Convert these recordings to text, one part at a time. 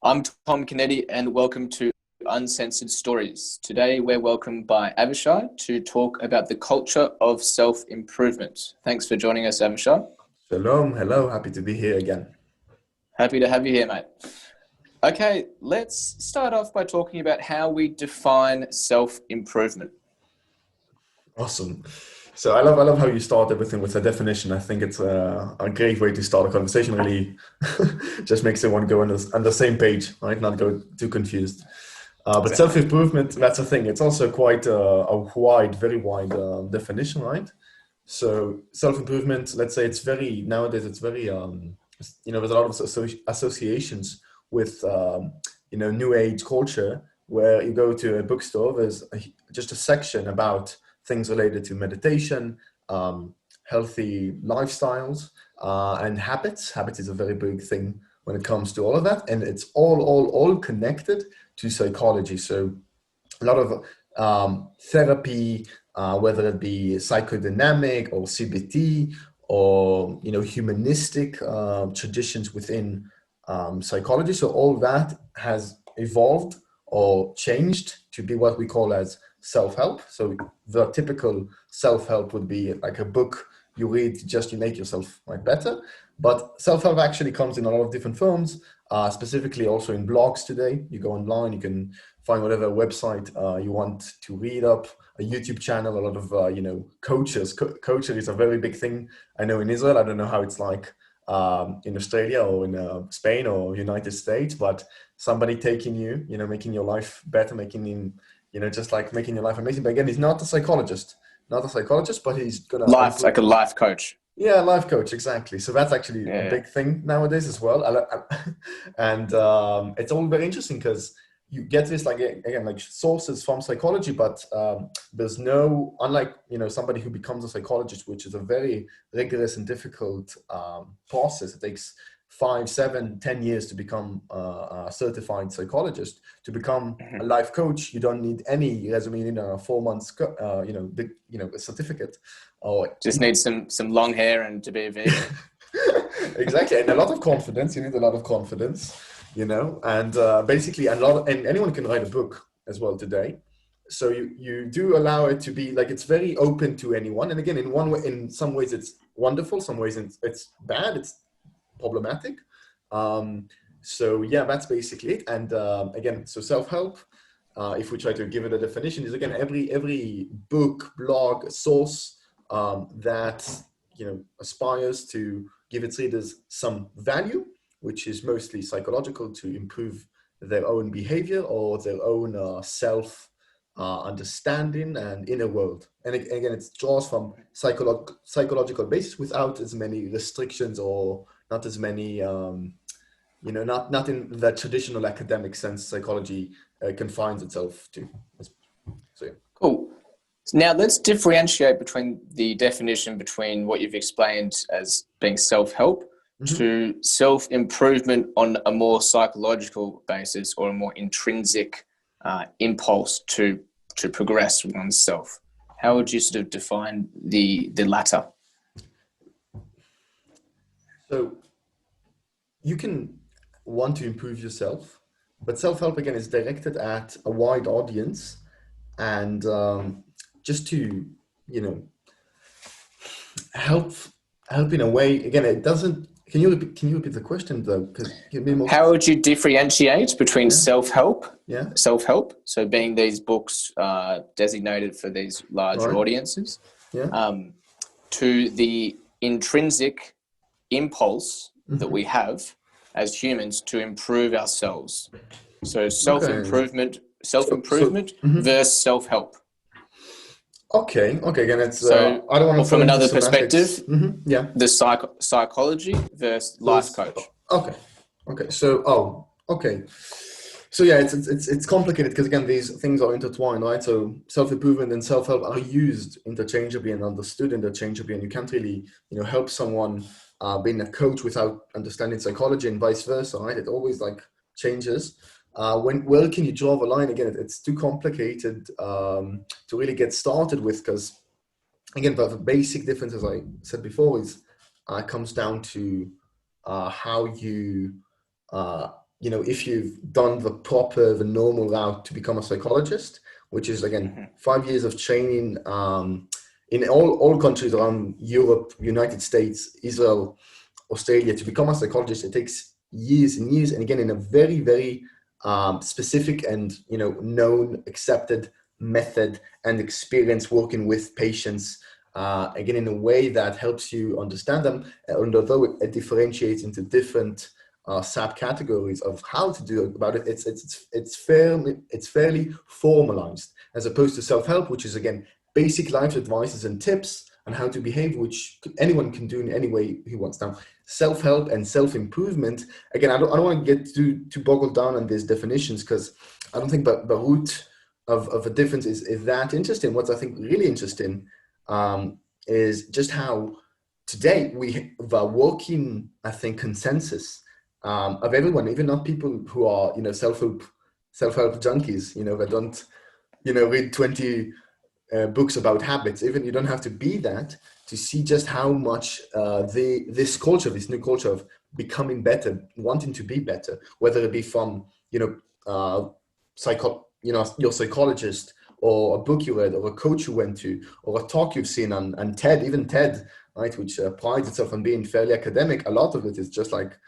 I'm Tom Kennedy and welcome to Uncensored Stories. Today we're welcomed by Avishai to talk about the culture of self-improvement. Thanks for joining us, Avishai. Shalom, hello, happy to be here again. Happy to have you here, mate. Okay, let's start off by talking about how we define self-improvement. Awesome. So I love how you start everything with a definition. I think it's a great way to start a conversation. Really, just makes everyone go on the same page, right? Not go too confused. But Exactly. self-improvement, that's a thing. It's also quite very wide definition, right? So self-improvement, let's say nowadays it's very, there's a lot of associations with, new age culture where you go to a bookstore, just a section about things related to meditation, healthy lifestyles, and habits. Habits is a very big thing when it comes to all of that. And it's all connected to psychology. So a lot of therapy, whether it be psychodynamic or CBT or humanistic traditions within psychology. So all that has evolved or changed to be what we call as self-help. So the typical self-help would be like a book you read just to make yourself better. But self-help actually comes in a lot of different forms, specifically also in blogs today. You go online, you can find whatever website you want to read up, a YouTube channel, a lot of, coaches. Coaching is a very big thing. I know in Israel, I don't know how it's like in Australia or in Spain or United States, but somebody taking you, making your life better, just like making your life amazing. But again, he's not a psychologist, but he's gonna Life, improve. like a life coach. Yeah, life coach, exactly. So that's actually a Yeah. big thing nowadays as well. And it's all very interesting because you get this like sources from psychology, but there's no, unlike somebody who becomes a psychologist, which is a very rigorous and difficult process. It takes 5, 7, 10 years to become a certified psychologist. To become a Mhm. life coach, you don't need any resume, you need a 4 months, a certificate. Or Just need some long hair and to be a vegan. exactly, and a lot of confidence. You need a lot of confidence, and basically and anyone can write a book as well today. So you do allow it to be like it's very open to anyone. And again, in some ways it's wonderful, some ways it's bad, it's problematic. So yeah, that's basically it. And again, so self-help. If we try to give it a definition, is again every book, blog, source that aspires to give its readers some value, which is mostly psychological, to improve their own behavior or their own self understanding and inner world. And again, it draws from psychological basis without as many restrictions or not as many, not in the traditional academic sense psychology confines itself to. So yeah. Cool. Now let's differentiate between the definition between what you've explained as being self-help Mhm. to self-improvement on a more psychological basis or a more intrinsic impulse to progress oneself. How would you sort of define the latter? So you can want to improve yourself, but self-help again is directed at a wide audience and just to you know help help in a way. Again, it doesn't. Can you repeat the question though? Because give me more How specific. would you differentiate between Yeah, yeah, self-help, so being these books designated for these larger right, audiences, yeah, um, to the intrinsic impulse that hmm, we have as humans to improve ourselves? So okay. So self-improvement mhm. versus self-help. Okay. Again, it's So, I don't want or to fall from into another semantics. perspective, Yeah. the psychology versus So life it's coach. okay. Okay. So okay. So yeah, it's complicated because again, these things are intertwined, right? So self-improvement and self-help are used interchangeably and understood interchangeably, and you can't really, help someone being a coach without understanding psychology and vice versa, right? It always like changes. When where can you draw the line? Again, it's too complicated to really get started with because again, but the basic difference, as I said before, is comes down to how you if you've done the normal route to become a psychologist, which is again Mhm. 5 years of training in all countries around Europe, United States, Israel, Australia. To become a psychologist, it takes years and years, and again in a very, very specific and known, accepted method and experience working with patients. Again, in a way that helps you understand them, and although it differentiates into different subcategories of how to do about it, it's fairly formalized, as opposed to self-help, which is again basic life advices and tips on how to behave, which anyone can do in any way he wants. Now, self-help and self-improvement, again, I don't want to get too boggled down on these definitions, because I don't think the root of a difference is that interesting. What's I think really interesting is just how today we the working, I think, consensus of everyone, even not people who are self-help junkies, that don't read 20 books about habits. Even you don't have to be that to see just how much this new culture of becoming better, wanting to be better, whether it be from your psychologist, or a book you read, or a coach you went to, or a talk you've seen on TED, even TED, right, which prides itself on being fairly academic. A lot of it is just like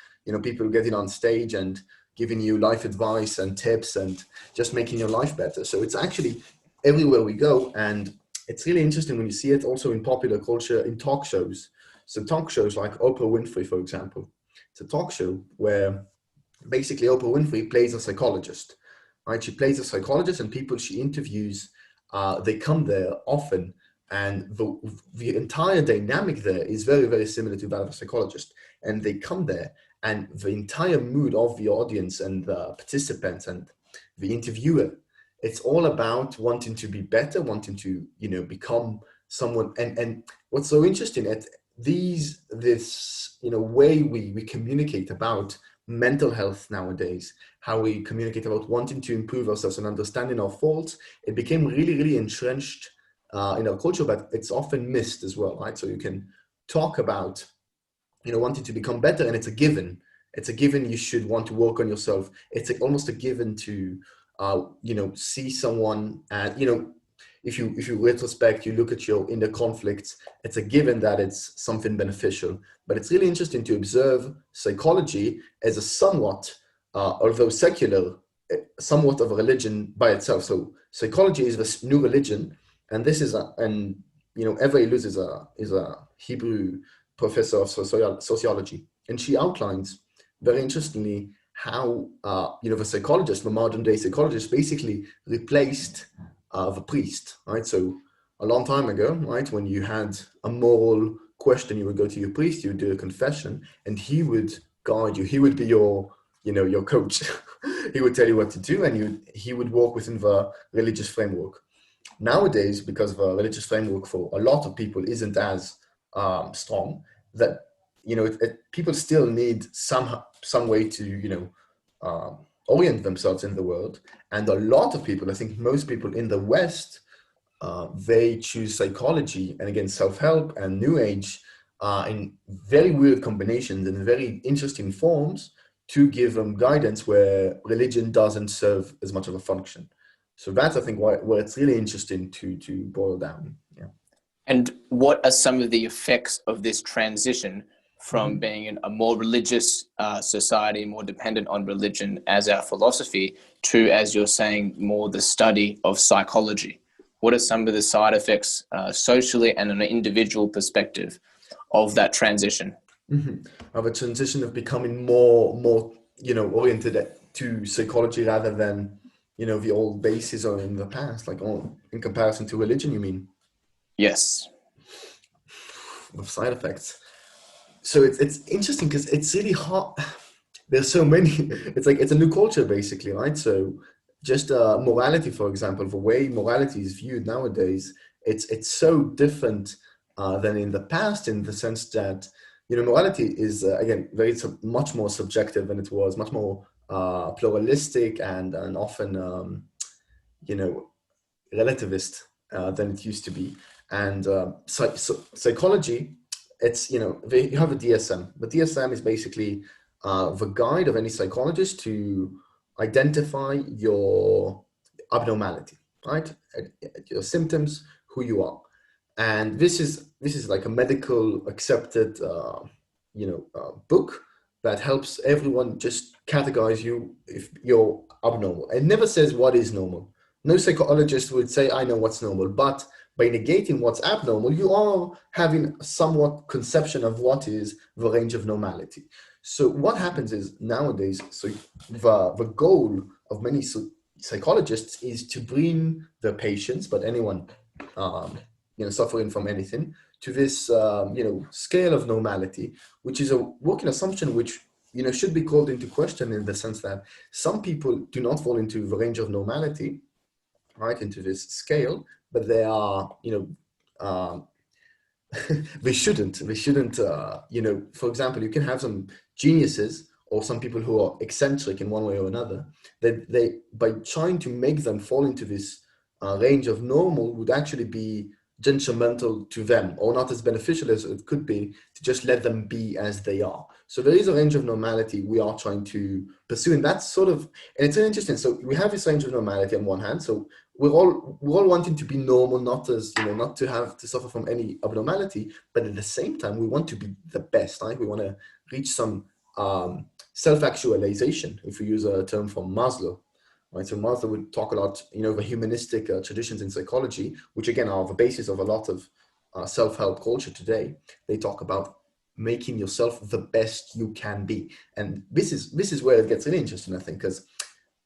people getting on stage and giving you life advice and tips and just making your life better. So it's actually everywhere we go, and it's really interesting when you see it also in popular culture, in talk shows. So talk shows like Oprah Winfrey, for example, it's a talk show where basically Oprah Winfrey plays a psychologist, right? She plays a psychologist, and people she interviews, they come there often, and the entire dynamic there is very, very similar to that of a psychologist. And they come there, and the entire mood of the audience and the participants and the interviewer, it's all about wanting to be better, wanting to become someone. And what's so interesting at this way we communicate about mental health nowadays, how we communicate about wanting to improve ourselves and understanding our faults, it became really, really entrenched in our culture, but it's often missed as well, right? So you can talk about wanting to become better, and it's a given. It's a given you should want to work on yourself. It's almost a given to see someone, and if you retrospect, you look at your inner conflicts, it's a given that it's something beneficial. But it's really interesting to observe psychology as a somewhat, although secular, somewhat of a religion by itself. So psychology is this new religion, and this is Eva Iluz is a Hebrew professor of sociology, and she outlines very interestingly how the modern day psychologist, basically replaced the priest, right? So a long time ago, right, when you had a moral question, you would go to your priest, you would do a confession, and he would guide you. He would be your coach. He would tell you what to do, and he would work within the religious framework. Nowadays, because the religious framework for a lot of people isn't as strong, that people still need some way to orient themselves in the world. And a lot of people, I think most people in the West, they choose psychology and again self-help and new age in very weird combinations and very interesting forms to give them guidance where religion doesn't serve as much of a function. So that's, I think, where it's really interesting to boil down. Yeah. And what are some of the effects of this transition from being in a more religious society, more dependent on religion as our philosophy, to, as you're saying, more the study of psychology? What are some of the side effects socially and on an individual perspective of that transition? Of a transition of becoming more oriented to psychology rather than the old bases or in the past, like in comparison to religion, you mean? Yes. With side effects. So it's interesting because it's really hard. There's so many. It's like it's a new culture basically, right? So just morality, for example, the way morality is viewed nowadays, it's so different than in the past, in the sense that morality is again much more subjective than it was, much more pluralistic and often you know relativist than it used to be. And psychology, it's you have a DSM. The DSM is basically the guide of any psychologist to identify your abnormality, right? Your symptoms, who you are. And this is like a medical accepted book that helps everyone just categorize you if you're abnormal. It never says what is normal. No psychologist would say I know what's normal, but by negating what's abnormal, you are having somewhat conception of what is the range of normality. So what happens is nowadays, so the goal of many psychologists is to bring the patients, but anyone suffering from anything, to this scale of normality, which is a working assumption which should be called into question, in the sense that some people do not fall into the range of normality, right, into this scale, but they are they shouldn't for example, you can have some geniuses or some people who are eccentric in one way or another, that they, by trying to make them fall into this range of normal, would actually be detrimental to them, or not as beneficial as it could be to just let them be as they are. So there is a range of normality we are trying to pursue, and that's sort of, and it's very interesting. So we have this range of normality on one hand, so we're all wanting to be normal, not as not to have to suffer from any abnormality, but at the same time we want to be the best, right? We want to reach some self-actualization, if we use a term from Maslow, right? So Maslow would talk a lot, the humanistic traditions in psychology, which again are the basis of a lot of self-help culture today. They talk about making yourself the best you can be, and this is where it gets really interesting, I think, because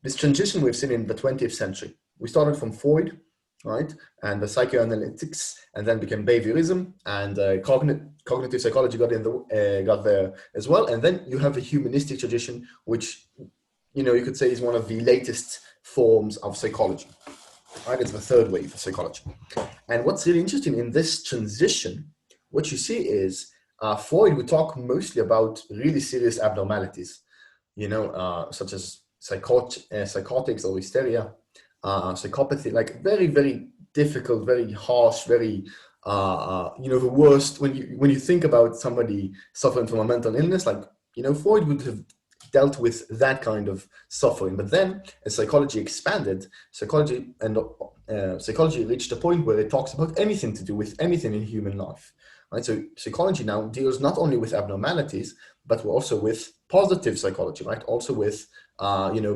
this transition we've seen in the 20th century. We started from Freud, right, and the psychoanalytics, and then became behaviorism, and cognitive psychology got there as well. And then you have the humanistic tradition, which you could say is one of the latest forms of psychology. Right, it's the third wave of psychology. And what's really interesting in this transition, what you see is Freud would talk mostly about really serious abnormalities, such as psychotics or hysteria, psychopathy, like very, very difficult, very harsh, very, the worst. When you think about somebody suffering from a mental illness, like, Freud would have dealt with that kind of suffering. But then as psychology expanded, psychology reached a point where it talks about anything to do with anything in human life. Right? So psychology now deals not only with abnormalities, but also with positive psychology, right? Also with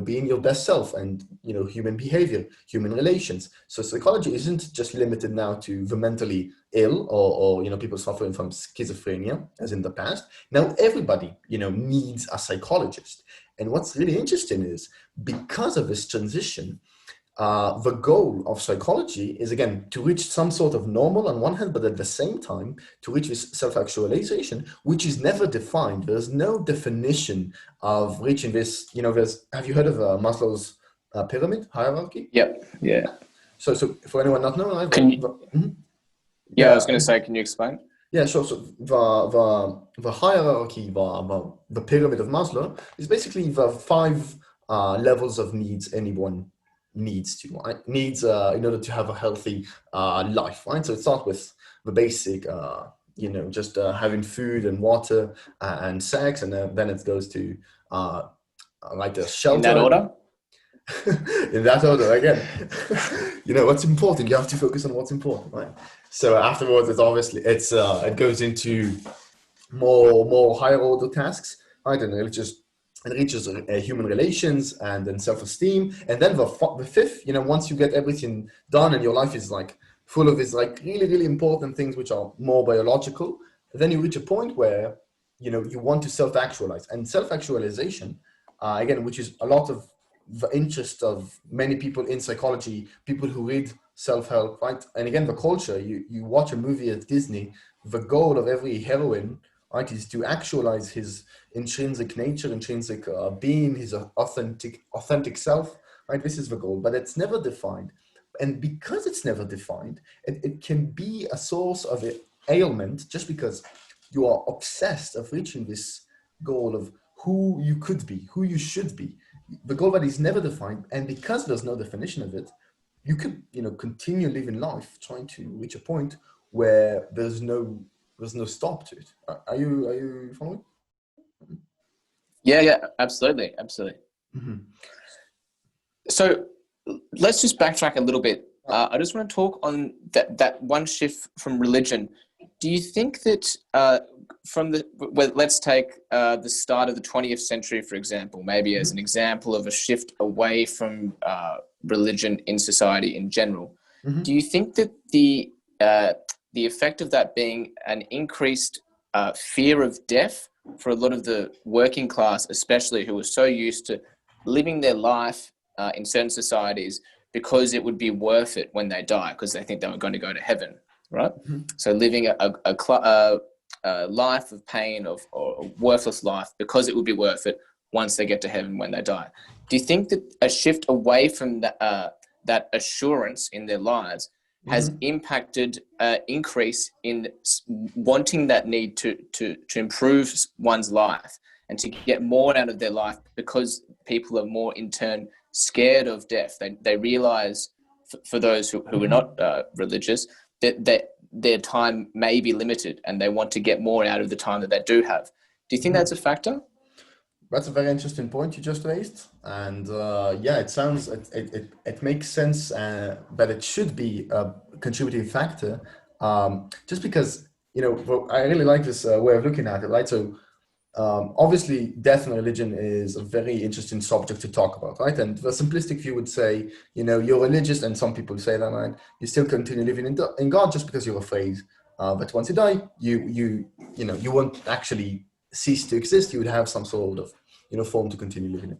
being your best self, and human behavior, human relations. So psychology isn't just limited now to the mentally ill, or people suffering from schizophrenia, as in the past. Now everybody needs a psychologist. And what's really interesting is, because of this transition, the goal of psychology is, again, to reach some sort of normal on one hand, but at the same time to reach this self-actualization, which is never defined. There's no definition of reaching this. Have you heard of Maslow's pyramid hierarchy? Yep. Yeah. So for anyone not knowing, I was going to say, can you explain? Yeah, sure. So the hierarchy, the pyramid of Maslow, is basically the five levels of needs anyone needs in order to have a healthy life, right? So it starts with the basic, just having food and water and sex, and then it goes to like the shelter. In that order? In that order, again. What's important, you have to focus on what's important, right? So afterwards, it goes into more higher order tasks, right? And it reaches human relations, and then self-esteem, and then the fifth, once you get everything done and your life is like full of these like really, really important things which are more biological, then you reach a point where you want to self-actualize. And self-actualization, again, which is a lot of the interest of many people in psychology, people who read self-help, right? And again, the culture, you watch a movie at Disney, the goal of every heroine, right, is to actualize his intrinsic nature, intrinsic being, his authentic self, right? This is the goal, but it's never defined. And because it's never defined, it can be a source of ailment, just because you are obsessed of reaching this goal of who you could be, who you should be, the goal that is never defined. And because there's no definition of it, you could continue living life trying to reach a point where there's no stop to it. Are you following? Yeah, absolutely, absolutely. Mhm. So let's just backtrack a little bit. I just want to talk on that one shift from religion. Do you think that from the well, let's take the start of the 20th century, for example, maybe as an Mhm. example of a shift away from religion in society in general? Do Mhm. you think that the effect of that being an increased fear of death for a lot of the working class, especially who are so used to living their life in certain societies because it would be worth it when they die because they think they were going to go to heaven, right? Mhm. So living a life of pain or a worthless life because it would be worth it once they get to heaven when they die. Do you think that a shift away from that assurance in their lives has Mhm. impacted increase in wanting that need to improve one's life and to get more out of their life because people are more in turn scared of death. They realize, for those who are Mhm. not religious, that their time may be limited and they want to get more out of the time that they do have. Do you think that's Mhm. a factor? That's a very interesting point you just raised, and yeah, it sounds it makes sense, but it should be a contributing factor, just because well, I really like this way of looking at it, right? So obviously, death and religion is a very interesting subject to talk about, right? And the simplistic view would say, you're religious, and some people say that, right? You still continue living in God just because you're afraid. But once you die, you won't actually cease to exist. You would have some sort of, form to continue living in.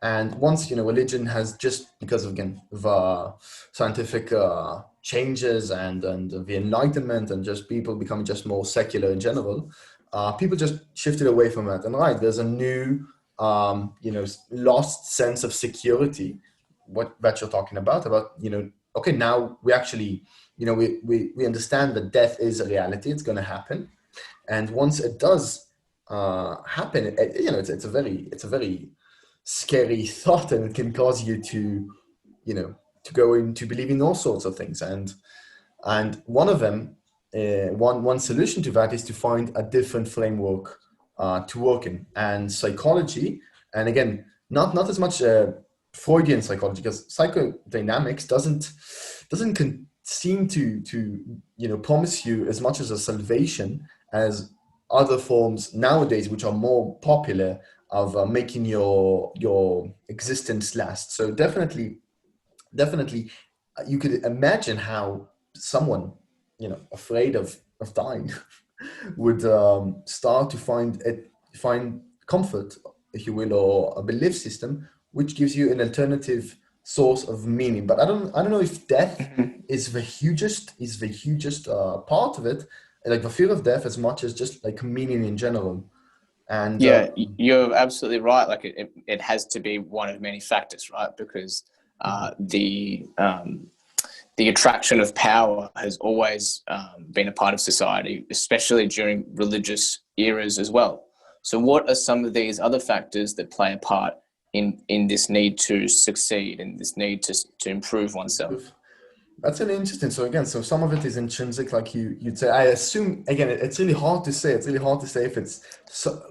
And once, religion has just because of, again, the scientific changes and the Enlightenment and just people becoming just more secular in general, people just shifted away from that. And right, there's a new, lost sense of security. What that you're talking about, okay, now we actually, we understand that death is a reality. It's going to happen, and once it does happen, it's a very scary thought, and it can cause you to, to go into believing all sorts of things. And one of them, one solution to that is to find a different framework to work in. And psychology, and again, not as much Freudian psychology, because psychodynamics doesn't seem to promise you as much as a salvation as other forms nowadays, which are more popular, of making your existence last. So definitely, you could imagine how someone, afraid of dying, would start to find comfort, if you will, or a belief system which gives you an alternative source of meaning. But I don't know if death Mhm. is the hugest part of it, like the fear of death, as much as just like meaning in general. And Yeah, you're absolutely right. Like it has to be one of many factors, right? Because mhm. the attraction of power has always been a part of society, especially during religious eras as well. So, what are some of these other factors that play a part in this need to succeed and this need to improve oneself? That's really interesting. So again, so some of it is intrinsic, like you'd say. I assume again, it's really hard to say. It's really hard to say if it's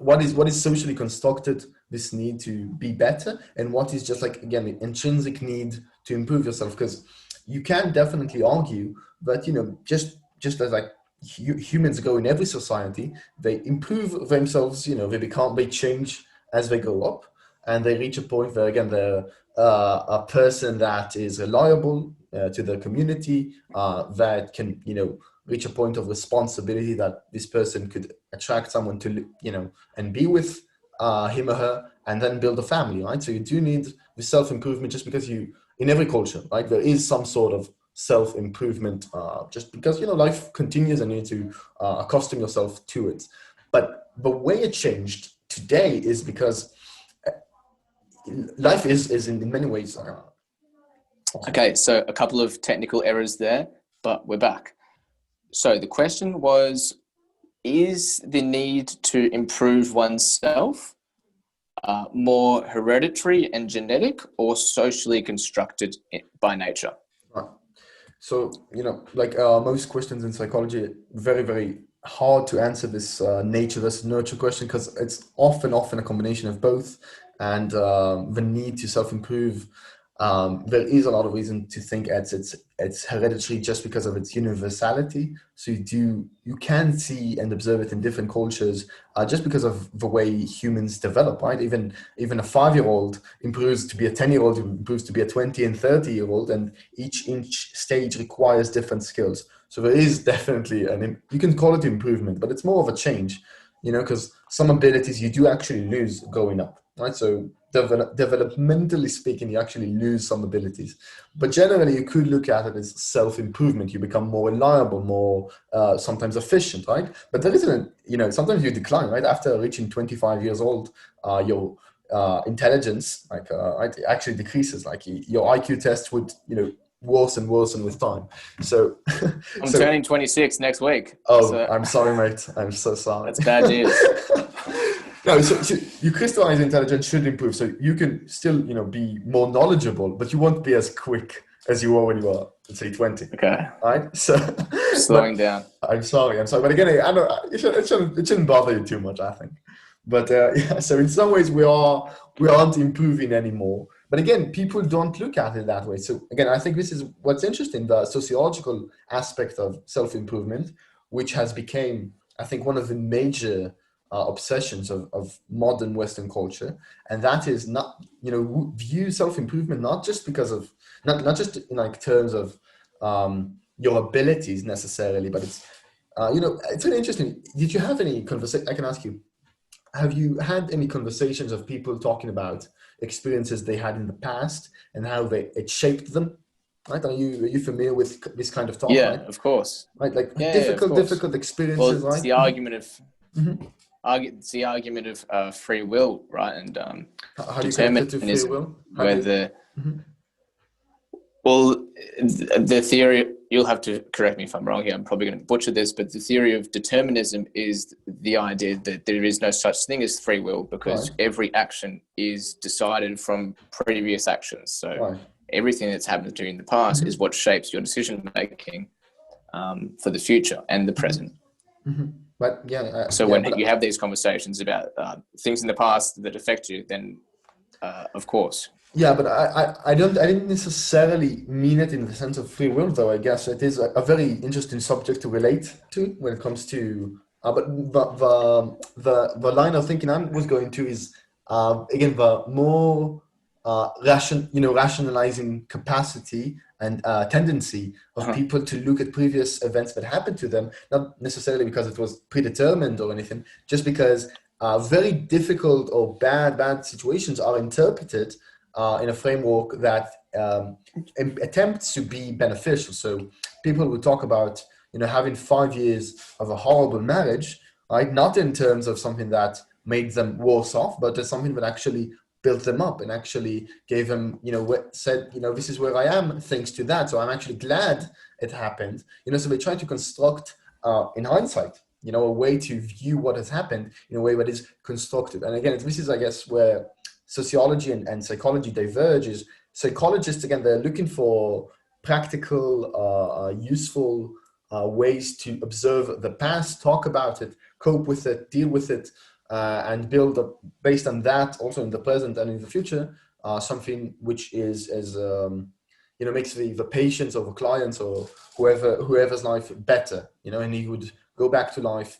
what is socially constructed, this need to be better, and what is just like, again, the intrinsic need to improve yourself. Because you can definitely argue that, just as like humans go in every society, they improve themselves. They change as they go up, and they reach a point where, again, they're a person that is reliable to the community, that can, reach a point of responsibility, that this person could attract someone to, and be with him or her, and then build a family, right? So you do need the self-improvement, just because in every culture, right, there is some sort of self-improvement, just because, life continues and you need to accustom yourself to it. But the way it changed today is because life is in many ways. Sorry. Okay, so a couple of technical errors there, but we're back. So the question was: is the need to improve oneself more hereditary and genetic, or socially constructed by nature? Right. So, like most questions in psychology, very, very hard to answer this nature versus nurture question, because it's often a combination of both, and the need to self-improve. There is a lot of reason to think it's hereditary just because of its universality. So you can see and observe it in different cultures just because of the way humans develop, right? Even a 5-year-old improves to be a 10-year-old, improves to be a 20 and 30-year-old, and each stage requires different skills. So there is definitely you can call it improvement, but it's more of a change, because some abilities you do actually lose growing up, right? So developmentally speaking, you actually lose some abilities, but generally you could look at it as self-improvement. You become more reliable, more sometimes efficient, right? But there isn't, sometimes you decline, right? After reaching 25 years old, your intelligence, right, actually decreases. Like your IQ test would, worsen with time. So, I'm turning 26 next week. Oh, So I'm sorry, mate. I'm so sorry. that's bad news. No, so your crystallized intelligence should improve. So you can still, be more knowledgeable, but you won't be as quick as you were when you were, let's say, 20. Okay. Right? So, Slowing down. I'm sorry. But again, I know it shouldn't bother you too much, I think. But yeah, so in some ways we aren't improving anymore. But again, people don't look at it that way. So again, I think this is what's interesting, the sociological aspect of self-improvement, which has become, I think, one of the major obsessions of modern Western culture. And that is not, view self-improvement not just because of, not just in like terms of your abilities necessarily, but it's, it's really interesting. Did you have any conversation? I can ask you, have you had any conversations of people talking about experiences they had in the past and how it shaped them? Right? Are you familiar with this kind of talk? Yeah, Right? of course. Right? Like Yeah, of course. difficult experiences, Well, it's right? the argument of Mm-hmm. it's the argument of free will, right? And How do you connect it to free determinism, will? How do where you? the Mm-hmm. well, the theory, you'll have to correct me if I'm wrong here, I'm probably going to butcher this, but the theory of determinism is the idea that there is no such thing as free will, because Right. every action is decided from previous actions. So Right. everything that's happened during the past Mm-hmm. is what shapes your decision making for the future and the present. Mm-hmm. But yeah, So yeah, when but you have these conversations about things in the past that affect you, then of course. yeah, but I didn't necessarily mean it in the sense of free will, though. I guess it is a very interesting subject to relate to when it comes to. But the line of thinking I was going to is again the more rationalizing capacity and tendency of Uh-huh. people to look at previous events that happened to them, not necessarily because it was predetermined or anything, just because very difficult or bad situations are interpreted in a framework that attempts to be beneficial. So people will talk about, having 5 years of a horrible marriage, right? Not in terms of something that made them worse off, but as something that actually built them up and actually gave them, said, this is where I am thanks to that. So I'm actually glad it happened. So they try to construct in hindsight, a way to view what has happened in a way that is constructive. And again, this is, I guess, where sociology and psychology diverge. Is psychologists, again, they're looking for practical, useful ways to observe the past, talk about it, cope with it, deal with it, and build up based on that also in the present and in the future something which is as makes the patients or the clients or whoever's life better, and he would go back to life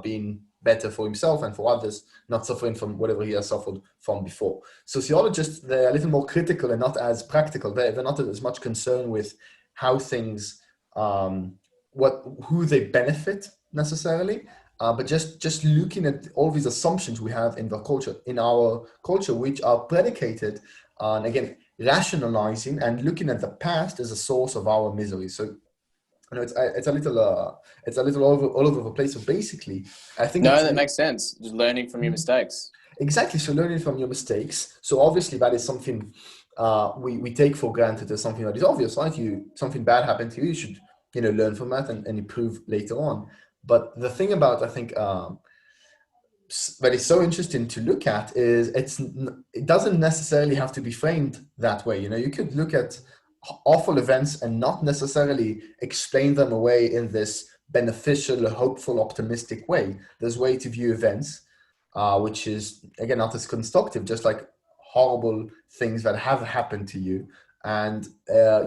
being better for himself and for others, not suffering from whatever he has suffered from before. Sociologists, they're a little more critical and not as practical. They're not as much concerned with how things, who they benefit necessarily, but just looking at all these assumptions we have in our culture, which are predicated on, again, rationalizing and looking at the past as a source of our misery. So it's a little all over the place. So basically, I think No, that makes sense. Just learning from your mistakes. exactly. So learning from your mistakes. So obviously that is something we take for granted as something that is obvious, right? Something bad happened to you, you should learn from that and improve later on. But the thing about, I think, that is so interesting to look at is it doesn't necessarily have to be framed that way. You could look at awful events and not necessarily explain them away in this beneficial, hopeful, optimistic way. There's way to view events, which is, again, not as constructive, just like horrible things that have happened to you. And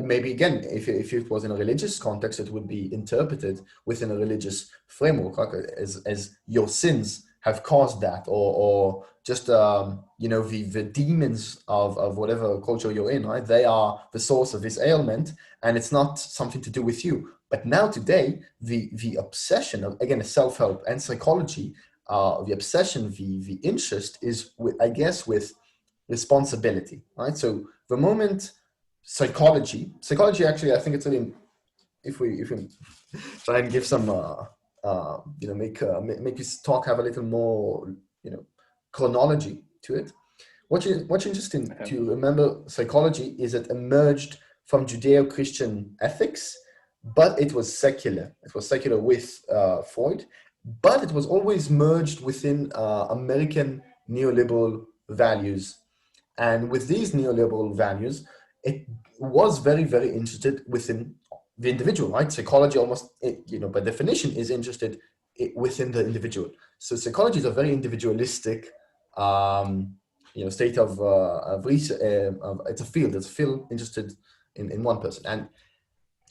maybe, again, if it was in a religious context, it would be interpreted within a religious framework, like as your sins have caused that, or just, the demons of whatever culture you're in, right? They are the source of this ailment, and it's not something to do with you. But now today, the obsession of, again, self-help and psychology, the obsession, the interest is, I guess, with responsibility, right? So the moment psychology actually, I think it's really, if we try and give some make this talk have a little more chronology to it. What's interesting to remember, psychology is it emerged from Judeo-Christian ethics, but it was secular. It was secular with Freud, but it was always merged within American neoliberal values. And with these neoliberal values, it was very, very interested within the individual, right? Psychology almost, by definition, is interested within the individual. So psychology is a very individualistic, state of research. It's a field interested in one person. And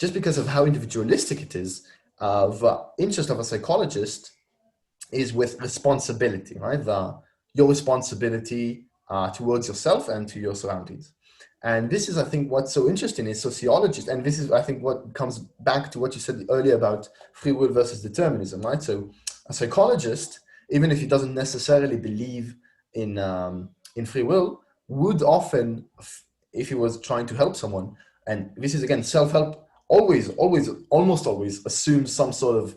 just because of how individualistic it is, the interest of a psychologist is with responsibility, right? Your responsibility towards yourself and to your surroundings. And this is, I think, what's so interesting is sociologists, and this is, I think, what comes back to what you said earlier about free will versus determinism, right? So a psychologist, even if he doesn't necessarily believe in free will, would often, if he was trying to help someone, and this is, again, self-help, almost always assumes some sort of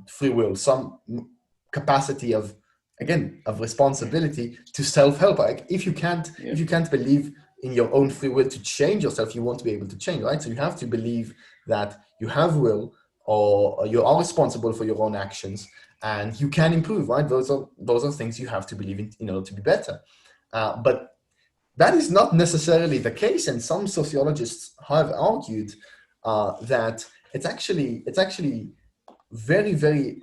free will, some capacity of responsibility to self-help. Like if you can't believe in your own free will to change yourself, you won't be able to change, right? So you have to believe that you have will, or you are responsible for your own actions, and you can improve, right? Those are things you have to believe in order to be better. But that is not necessarily the case, and some sociologists have argued that it's actually very, very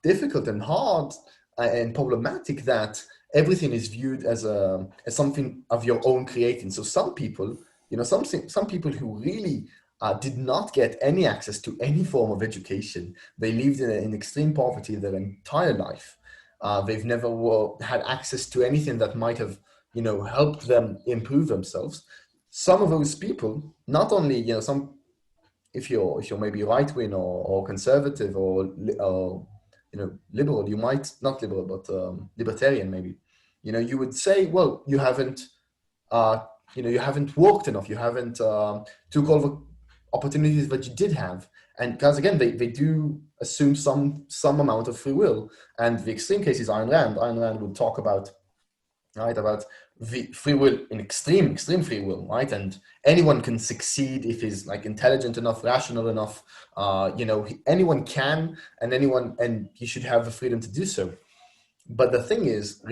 difficult and hard and problematic that everything is viewed as something of your own creating. So some people, some people who really did not get any access to any form of education, they lived in extreme poverty their entire life. They've never had access to anything that might have, helped them improve themselves. Some of those people, not only, some, if you're maybe right wing or conservative or liberal, you might not liberal, but libertarian maybe. You would say, well, you haven't worked enough. You haven't took all the opportunities that you did have. And because again, they do assume some amount of free will. And the extreme case is Ayn Rand. Ayn Rand would talk about the free will in extreme free will, right? And anyone can succeed if he's like intelligent enough, rational enough. Anyone can, and you should have the freedom to do so. But the thing is,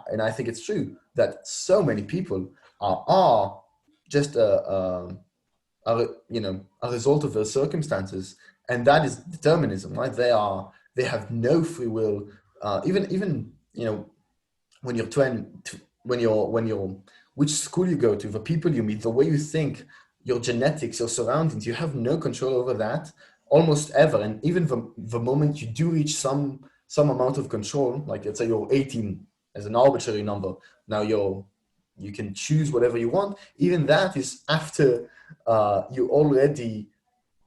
and I think it's true, that so many people are just a result of their circumstances, and that is determinism, right? They have no free will. Even when you're 20, when you're which school you go to, the people you meet, the way you think, your genetics, your surroundings, you have no control over that almost ever. And even the moment you do reach some amount of control, like let's say you're 18 as an arbitrary number, now you can choose whatever you want. Even that is after you already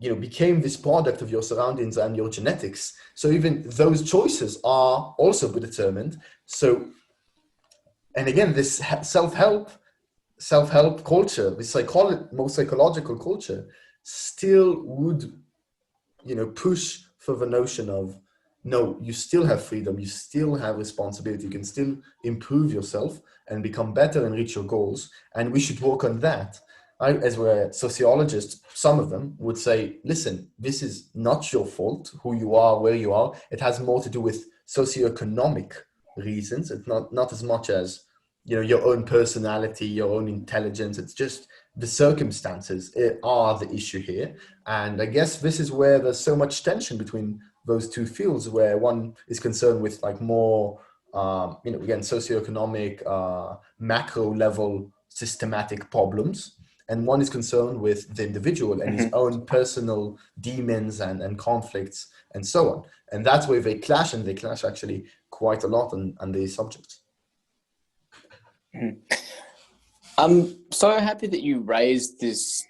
became this product of your surroundings and your genetics. So even those choices are also predetermined. So, and again, this self-help culture, this more psychological culture, still would, push for the notion of, no, you still have freedom, you still have responsibility, you can still improve yourself and become better and reach your goals, and we should work on that. As we're sociologists, some of them would say, listen, this is not your fault, who you are, where you are. It has more to do with socioeconomic reasons. It's not as much as, your own personality, your own intelligence. It's just the circumstances are the issue here. And I guess this is where there's so much tension between those two fields, where one is concerned with like more, again, socioeconomic, macro level systematic problems. And one is concerned with the individual and his own personal demons and conflicts and so on. And that's where they clash, and they clash actually quite a lot on these subjects. I'm so happy that you raised this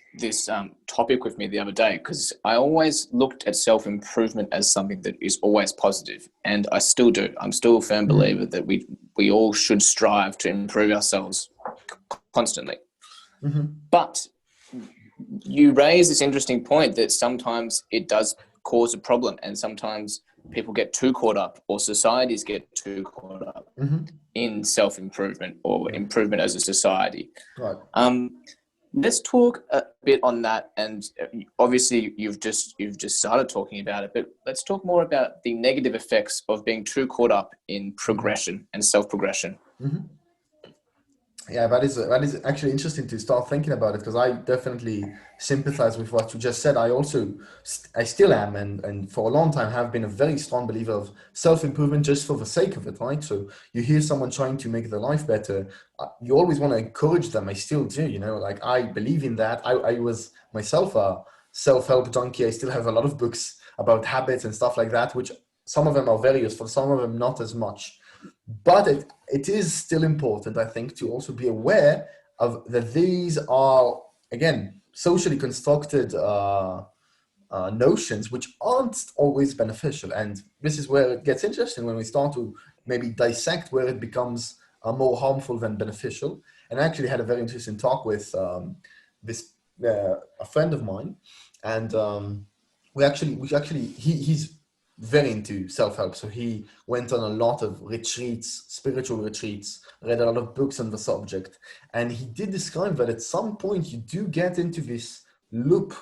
topic with me the other day, because I always looked at self-improvement as something that is always positive, and I still do. I'm still a firm believer that we all should strive to improve ourselves constantly. But you raise this interesting point that sometimes it does cause a problem, and sometimes people get too caught up, or societies get too caught up in self-improvement or improvement as a society. Right. Let's talk a bit on that, and obviously you've just started talking about it, but let's talk more about the negative effects of being too caught up in progression and self-progression. Yeah, that is actually interesting to start thinking about it, because I definitely sympathize with what you just said. I still am, and for a long time have been a very strong believer of self-improvement just for the sake of it, right? So you hear someone trying to make their life better, you always want to encourage them. I still do, like I believe in that. I was myself a self-help junkie. I still have a lot of books about habits and stuff like that, which some of them are very useful, some of them not as much. But it is still important, I think, to also be aware of that these are, again, socially constructed notions which aren't always beneficial. And this is where it gets interesting, when we start to maybe dissect where it becomes more harmful than beneficial. And I actually had a very interesting talk with a friend of mine, and he's very into self-help. So he went on a lot of retreats, spiritual retreats, read a lot of books on the subject. And he did describe that at some point you do get into this loop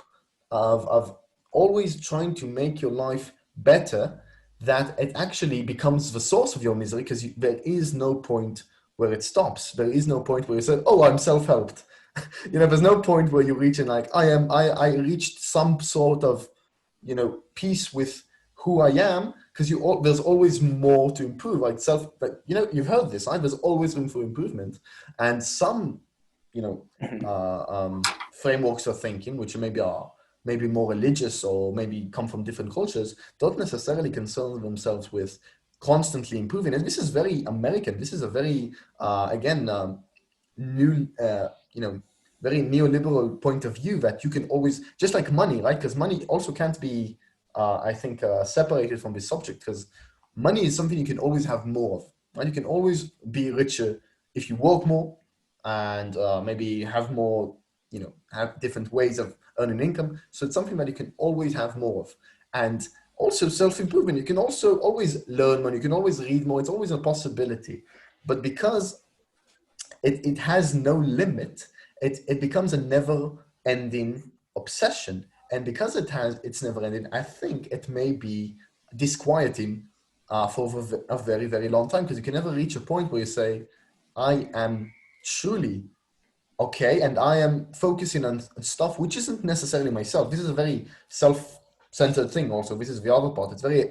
of always trying to make your life better, that it actually becomes the source of your misery, because there is no point where it stops. There is no point where you say, oh, I'm self-helped. There's no point where you reach and like, I reached some sort of, peace with who I am, because there's always more to improve. Like you've heard this, right? There's always room for improvement, and some, frameworks of thinking, which maybe more religious or maybe come from different cultures, don't necessarily concern themselves with constantly improving. And this is very American. This is a very new, very neoliberal point of view, that you can always, just like money, right? Because money also can't be separated from this subject, because money is something you can always have more of, right? You can always be richer if you work more, and maybe have more, have different ways of earning income. So it's something that you can always have more of. And also self-improvement, you can also always learn more, you can always read more, it's always a possibility. But because it has no limit, it becomes a never-ending obsession. And because it's never ending, I think it may be disquieting for a very, very long time, because you can never reach a point where you say, I am truly okay, and I am focusing on stuff which isn't necessarily myself. This is a very self-centered thing also. This is the other part. It's very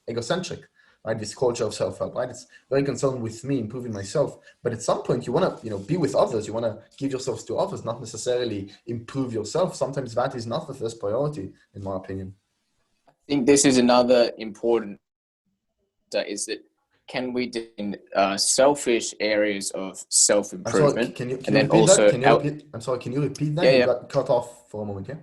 egocentric, right? This culture of self-help, right? It's very concerned with me improving myself. But at some point you want to, be with others. You want to give yourself to others, not necessarily improve yourself. Sometimes that is not the first priority, in my opinion. I think this is another important, is that can we do in selfish areas of self-improvement? Can you repeat that? I'm sorry, can you repeat that? You got cut off for a moment, yeah?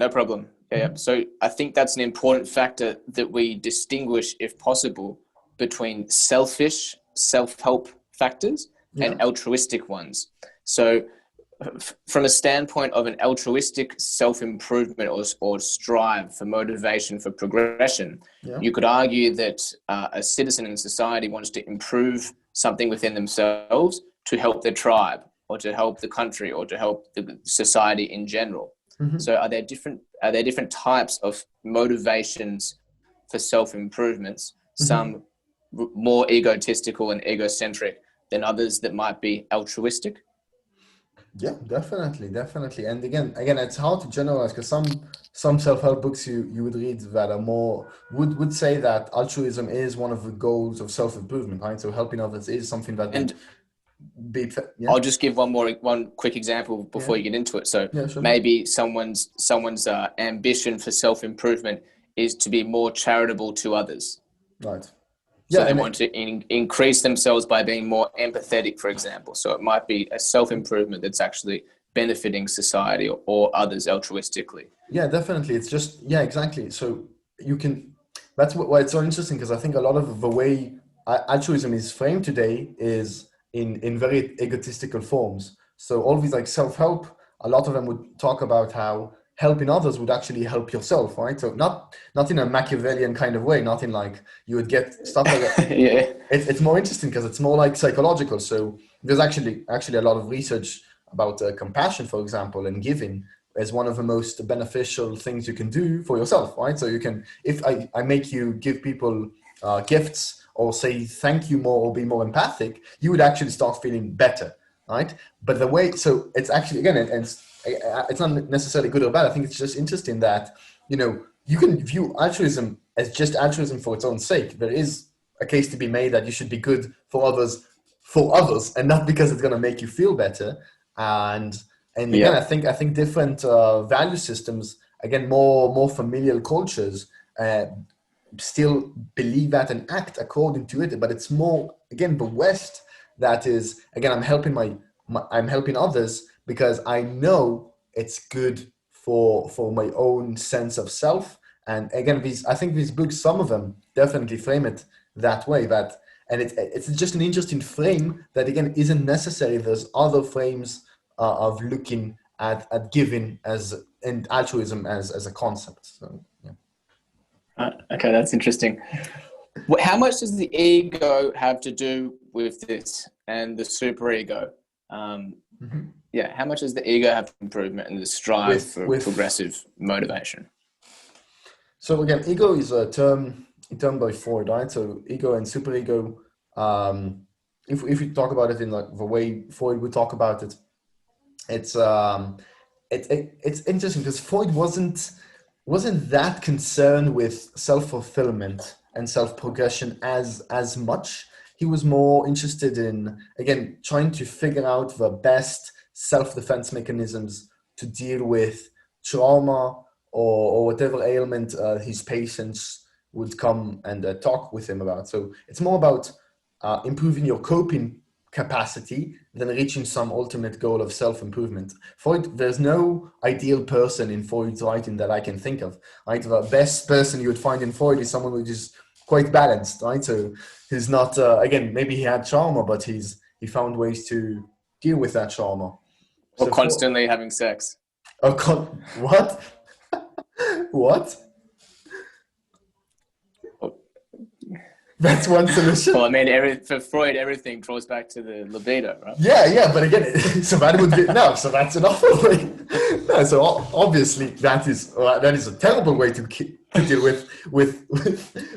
No problem. Yeah. So I think that's an important factor, that we distinguish, if possible, between selfish self-help factors and altruistic ones. So from a standpoint of an altruistic self-improvement or strive for motivation for progression, you could argue that a citizen in society wants to improve something within themselves to help their tribe, or to help the country, or to help the society in general. So are there different types of motivations for self-improvements, some more egotistical and egocentric than others that might be altruistic? Yeah, definitely. And again, it's hard to generalize because some self-help books you would read that are more would say that altruism is one of the goals of self-improvement, right? So helping others is something that would And be, yeah, I'll just give one quick example yeah, before you get into it. So yeah, sure, maybe someone's ambition for self improvement is to be more charitable to others. right, So yeah, they and want to increase themselves by being more empathetic, for example. So it might be a self improvement that's actually benefiting society or others altruistically. yeah, definitely. It's just, yeah, exactly. So you can, that's why it's so interesting because I think a lot of the way altruism is framed today is in very egotistical forms. So all these like self-help, a lot of them would talk about how helping others would actually help yourself, right? So not in a Machiavellian kind of way, not in like you would get stuff like that. Yeah. It's more interesting because it's more like psychological. So there's actually a lot of research about compassion, for example, and giving as one of the most beneficial things you can do for yourself, right? So you can, if I make you give people gifts or say thank you more or be more empathic, you would actually start feeling better, right? But the way, so it's actually, again, and it's not necessarily good or bad. I think it's just interesting that, you can view altruism as just altruism for its own sake. There is a case to be made that you should be good for others and not because it's going to make you feel better. And again, Yeah. I think different value systems, again, more familial cultures, uh, still believe that and act according to it. But it's more, again, the West that is, again, I'm helping others because I know it's good for my own sense of self. And again, I think these books, some of them definitely frame it that way. And it's just an interesting frame that again isn't necessary. There's other frames of looking at giving as and altruism as a concept. So yeah. Okay, that's interesting. How much does the ego have to do with this and the superego? Um, Mhm. yeah, how much does the ego have improvement and the strive for With progressive motivation? So again, ego is a term by Freud, right? So ego and superego. Um, if we talk about it in like the way Freud would talk about it, it's it's interesting because Freud wasn't that concerned with self-fulfillment and self-progression as much. He was more interested in, again, trying to figure out the best self-defense mechanisms to deal with trauma or whatever ailment his patients would come and talk with him about. So it's more about improving your coping capacity than reaching some ultimate goal of self-improvement. Freud, there's no ideal person in Freud's writing that I can think of. Right, the best person you would find in Freud is someone who is quite balanced. Right, so he's not again, maybe he had trauma, but he found ways to deal with that trauma. Or So for constantly having sex? what what that's one Well, I solution. mean, for Freud, everything draws back to the libido, right? Yeah, but again, so that would be no. So that's an awful way. No, so obviously that is a terrible way to deal with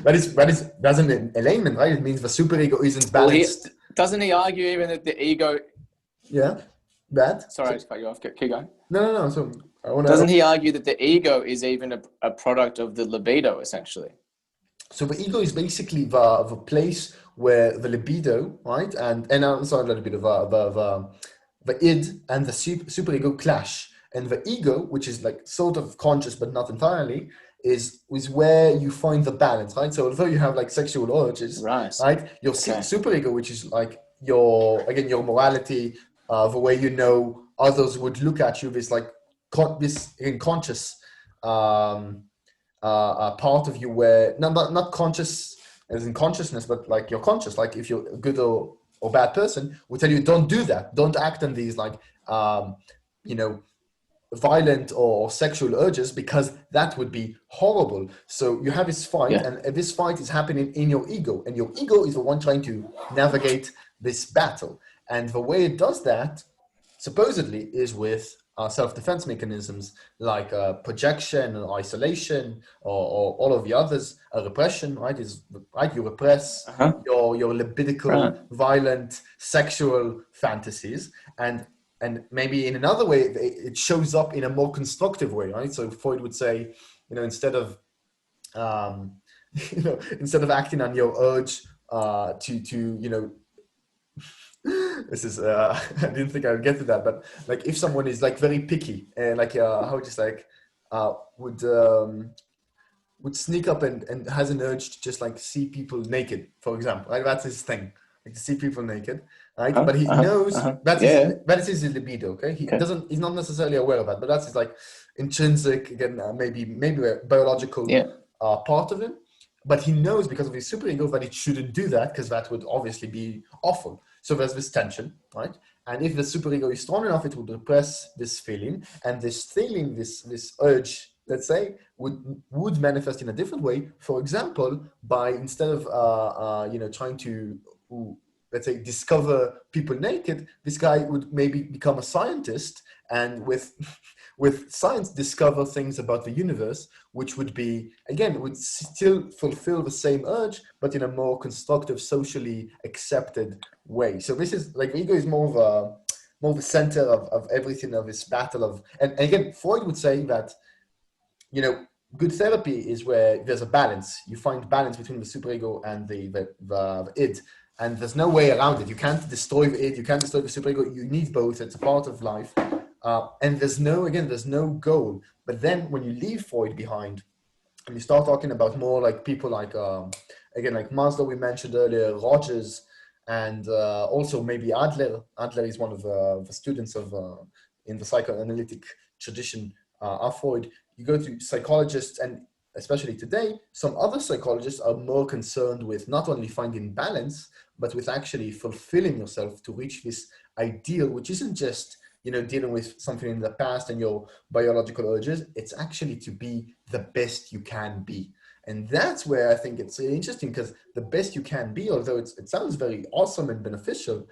that's an alignment, right? It means the superego isn't Well, he balanced. doesn't he argue even that the ego? Yeah, bad. Sorry, I So just cut you off. Keep going. no. So I want to. Doesn't he argue that the ego is even a product of the libido, essentially? So the ego is basically the place where the libido, right, and I'm sorry, a little bit of the id and the superego clash, and the ego, which is like sort of conscious but not entirely, is where you find the balance, right? So although you have like sexual urges, Right. right, your Okay. superego, which is like your morality, the way you know others would look at you, this like this conscious. Part of you where not conscious as in consciousness, but like you're conscious. Like if you're a good or bad person, will tell you don't do that, don't act on these like you know violent or sexual urges because that would be horrible. So you have this fight, Yeah. and this fight is happening in your ego, and your ego is the one trying to navigate this battle. And the way it does that supposedly is with self-defense mechanisms like projection and isolation or all of the others. Repression, right, is right. You repress Uh-huh. your libidical, Right. violent, sexual fantasies, and and maybe in another way, it shows up in a more constructive way, right? So Freud would say, instead of, um, instead of acting on your urge this is I didn't think I would get to that, but like if someone is like very picky and like how just like would sneak up and has an urge to just like see people naked, for example, right? That's his thing, like to see people naked, right? But he knows Yeah. that is his libido. Okay, Okay. he's not necessarily aware of that, but that's his like intrinsic, again, maybe a biological Yeah. part of him. But he knows because of his superego that he shouldn't do that, because that would obviously be awful. So there's this tension, right? And if the superego is strong enough, it would repress this feeling, and this feeling, this urge, let's say, would manifest in a different way. For example, by instead of trying to, let's say, discover people naked, this guy would maybe become a scientist, and with science discover things about the universe, which would be, again, would still fulfill the same urge, but in a more constructive, socially accepted way. So this is like, ego is more of a center of everything, of this battle of, and again, Freud would say that, good therapy is where there's a balance. You find balance between the superego and the id, and there's no way around it. You can't destroy the id, you can't destroy the superego. You need both. It's a part of life. And there's no goal. But then when you leave Freud behind and you start talking about more like people like, again, like Maslow, we mentioned earlier, Rogers, and also maybe Adler. Adler is one of the students of in the psychoanalytic tradition of Freud. You go to psychologists, and especially today, some other psychologists are more concerned with not only finding balance, but with actually fulfilling yourself to reach this ideal, which isn't just dealing with something in the past and your biological urges. It's actually to be the best you can be. And that's where I think it's really interesting, because the best you can be, although it sounds very awesome and beneficial,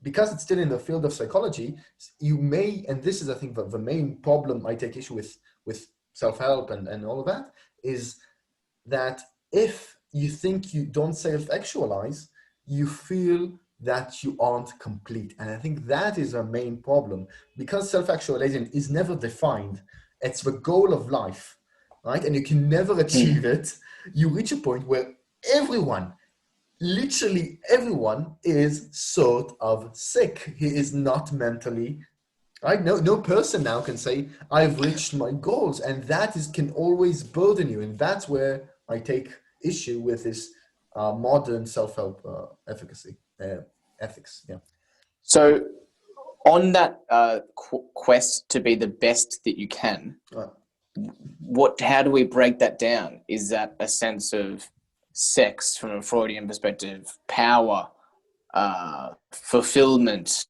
because it's still in the field of psychology, you may, and this is, I think, the main problem I take issue with self-help and all of that, is that if you think you don't self-actualize, you feel that you aren't complete. And I think that is a main problem, because self-actualization is never defined. It's the goal of life, right? And you can never achieve it. You reach a point where everyone, literally everyone, is sort of sick. He is not mentally, right? No person now can say, I've reached my goals. And that can always burden you. And that's where I take issue with this modern self-help ethics. Yeah. So, on that quest to be the best that you can, how do we break that down? Is that a sense of sex from a Freudian perspective, power, fulfillment?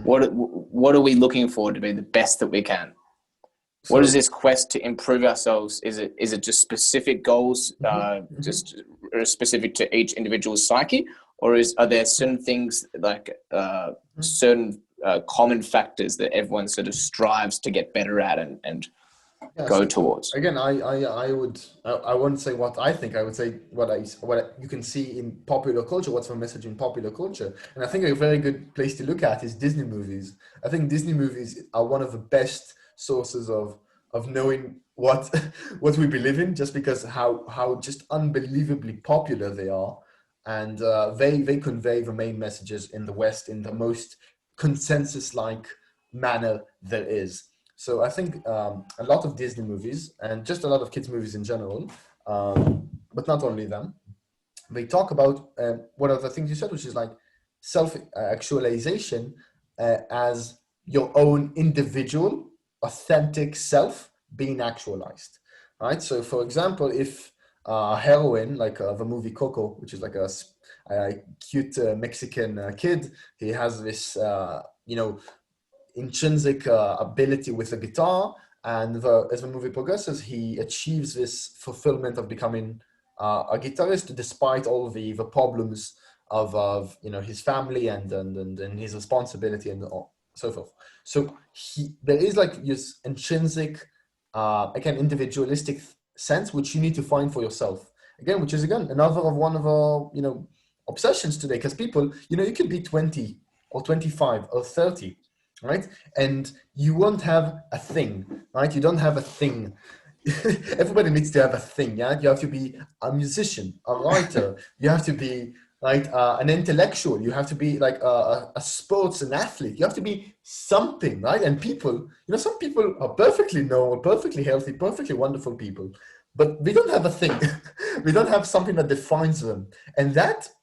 What are we looking for to be the best that we can? What is this quest to improve ourselves? Is it just specific goals, just specific to each individual's psyche, or are there certain things like certain common factors that everyone sort of strives to get better at and go towards? Again, I wouldn't say what I think. I would say what you can see in popular culture. What's the message in popular culture? And I think a very good place to look at is Disney movies. I think Disney movies are one of the best sources of knowing what we believe in, just because how just unbelievably popular they are, and they convey the main messages in the West in the most consensus-like manner there is. So I think a lot of Disney movies, and just a lot of kids movies in general, but not only them, they talk about one of the things you said, which is like self-actualization as your own individual, authentic self being actualized, right? So for example, if a heroine, like the movie Coco, which is like a cute Mexican kid, he has this, intrinsic ability with the guitar, and as the movie progresses, he achieves this fulfillment of becoming a guitarist, despite all the problems of his family and his responsibility and so forth. So there is like this intrinsic, again, individualistic sense which you need to find for yourself. Again, which is another of one of our obsessions today, because people, you could be 20 or 25 or 30, right? And you won't have a thing, right? You don't have a thing. Everybody needs to have a thing, yeah? You have to be a musician, a writer. You have to be like an intellectual. You have to be like a sports an athlete. You have to be something, right? And people, some people are perfectly normal, perfectly healthy, perfectly wonderful people, but we don't have a thing. We don't have something that defines them. And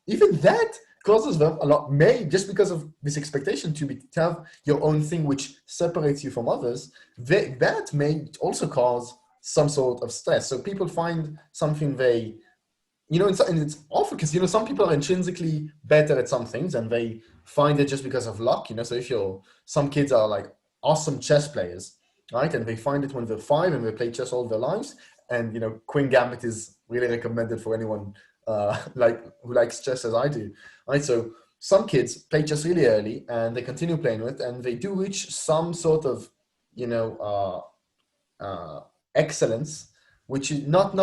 even that causes them a lot, just because of this expectation to have your own thing which separates you from others, that may also cause some sort of stress. So people find something and it's awful because, some people are intrinsically better at some things and they find it just because of luck, so some kids are like awesome chess players, right? And they find it when they're 5 and they play chess all their lives. And, Queen Gambit is really recommended for anyone who likes chess as I do, right? So some kids play chess really early and they continue playing with, and they do reach some sort of, excellence, which is not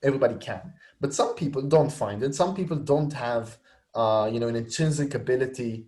everybody can. But some people don't find it. Some people don't have, an intrinsic ability,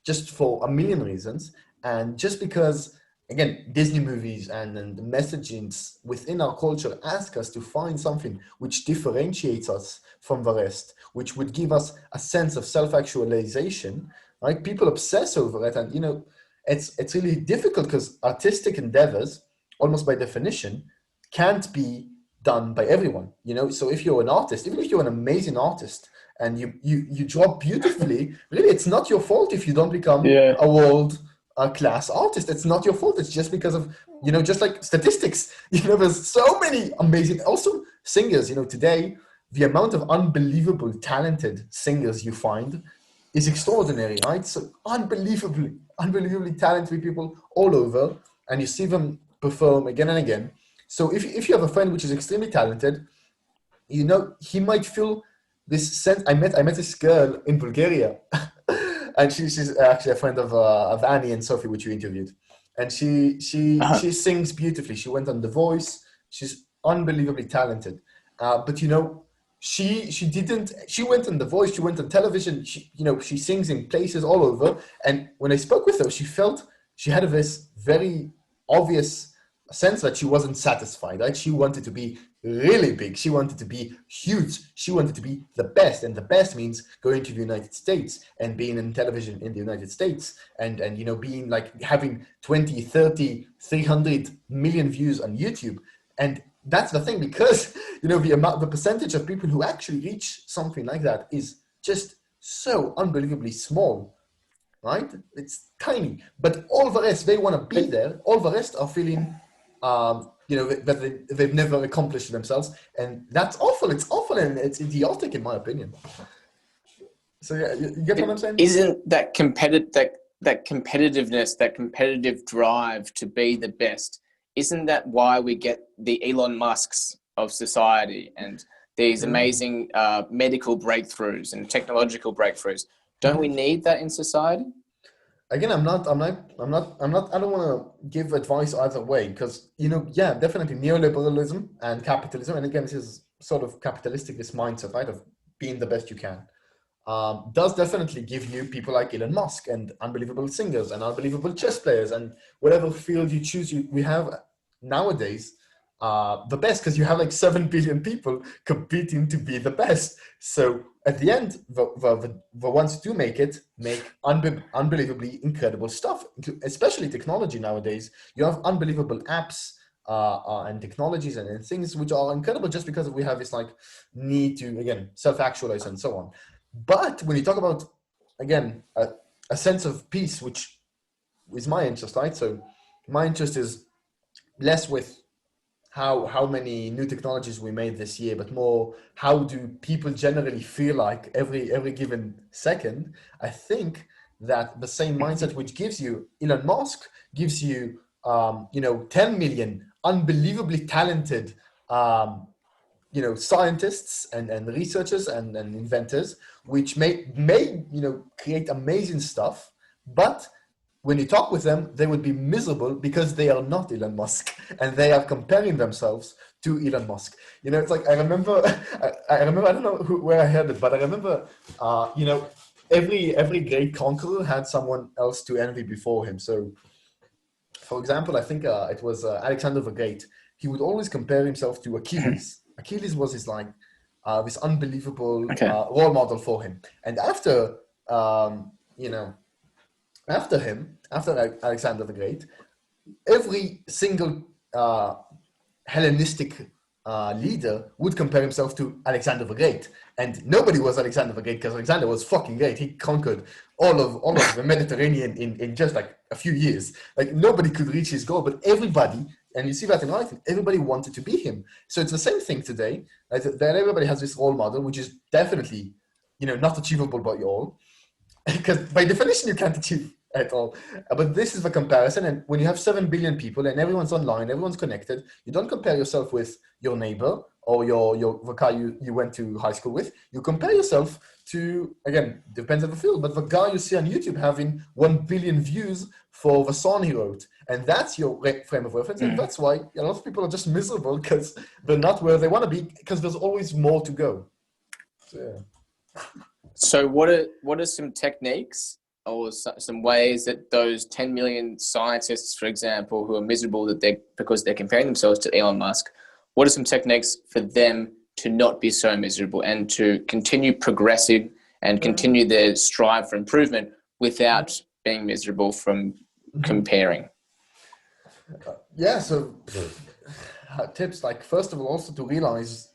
just for a million reasons. And just because, again, Disney movies and the messagings within our culture ask us to find something which differentiates us from the rest, which would give us a sense of self-actualization, right? People obsess over it. And, it's really difficult because artistic endeavors, almost by definition, can't be done by everyone, So if you're an artist, even if you're an amazing artist, and you draw beautifully, really, it's not your fault if you don't become a world class artist. It's not your fault. It's just because of, just like statistics, there's so many amazing, also singers, today, the amount of unbelievable talented singers you find is extraordinary, right? So unbelievably talented people all over, and you see them perform again and again. So if you have a friend which is extremely talented, he might feel this sense. I met this girl in Bulgaria, and she's actually a friend of Annie and Sophie, which you interviewed, and she sings beautifully. She went on The Voice. She's unbelievably talented, but she went on The Voice. She went on television. She sings in places all over. And when I spoke with her, she had this very obvious sense that she wasn't satisfied, right? She wanted to be really big. She wanted to be huge. She wanted to be the best. And the best means going to the United States and being in television in the United States and being like having 20, 30, 300 million views on YouTube. And that's the thing, because, the percentage of people who actually reach something like that is just so unbelievably small, right? It's tiny. But all the rest, they want to be there. All the rest are feeling that they've never accomplished themselves, and that's awful. It's awful, and it's idiotic in my opinion. So yeah, you get what I'm saying? Isn't that that competitiveness, that competitive drive to be the best? Isn't that why we get the Elon Musks of society and these amazing medical breakthroughs and technological breakthroughs? Don't we need that in society? Again, I don't want to give advice either way, because, definitely neoliberalism and capitalism, and again, this is sort of capitalistic, this mindset, right, of being the best you can, does definitely give you people like Elon Musk and unbelievable singers and unbelievable chess players and whatever field you choose. We have nowadays the best, because you have like 7 billion people competing to be the best. So at the end, the ones who do make unbelievably incredible stuff, especially technology nowadays. You have unbelievable apps and technologies and things which are incredible just because we have this like need to, again, self-actualize and so on. But when you talk about, again, a sense of peace, which is my interest, right? So my interest is less with how many new technologies we made this year, but more how do people generally feel like every given second. I think that the same mindset which gives you Elon Musk gives you 10 million unbelievably talented scientists and researchers and inventors, which may create amazing stuff, but when you talk with them, they would be miserable because they are not Elon Musk and they are comparing themselves to Elon Musk. It's like, I remember, I don't know where I heard it, but I remember, every great conqueror had someone else to envy before him. So, for example, I think it was Alexander the Great. He would always compare himself to Achilles. Achilles was his like this unbelievable Okay. role model for him. And after you know, after him, after Alexander the Great, every single Hellenistic leader would compare himself to Alexander the Great, and nobody was Alexander the Great because Alexander was fucking great. He conquered all of the Mediterranean in just like a few years. Like nobody could reach his goal, but everybody, and you see that in writing, everybody wanted to be him. So it's the same thing today. That everybody has this role model, which is definitely, not achievable by all, because by definition you can't achieve at all. But this is the comparison, and when you have 7 billion people and everyone's online, everyone's connected, you don't compare yourself with your neighbor or the guy you went to high school with. You compare yourself to, again, depends on the field, but the guy you see on YouTube having 1 billion views for the song he wrote, and that's your frame of reference. And that's why a lot of people are just miserable because they're not where they want to be, because there's always more to go. So, yeah. So what are some techniques or some ways that those 10 million scientists, for example, who are miserable because they're comparing themselves to Elon Musk, what are some techniques for them to not be so miserable and to continue progressing and continue their strive for improvement without being miserable from comparing? Yeah, so tips like, first of all, also to realize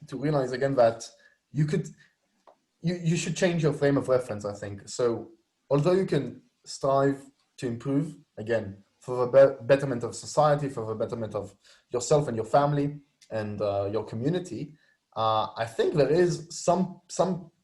again that you should change your frame of reference, I think. So although you can strive to improve, again, for the betterment of society, for the betterment of yourself and your family and your community, I think there is some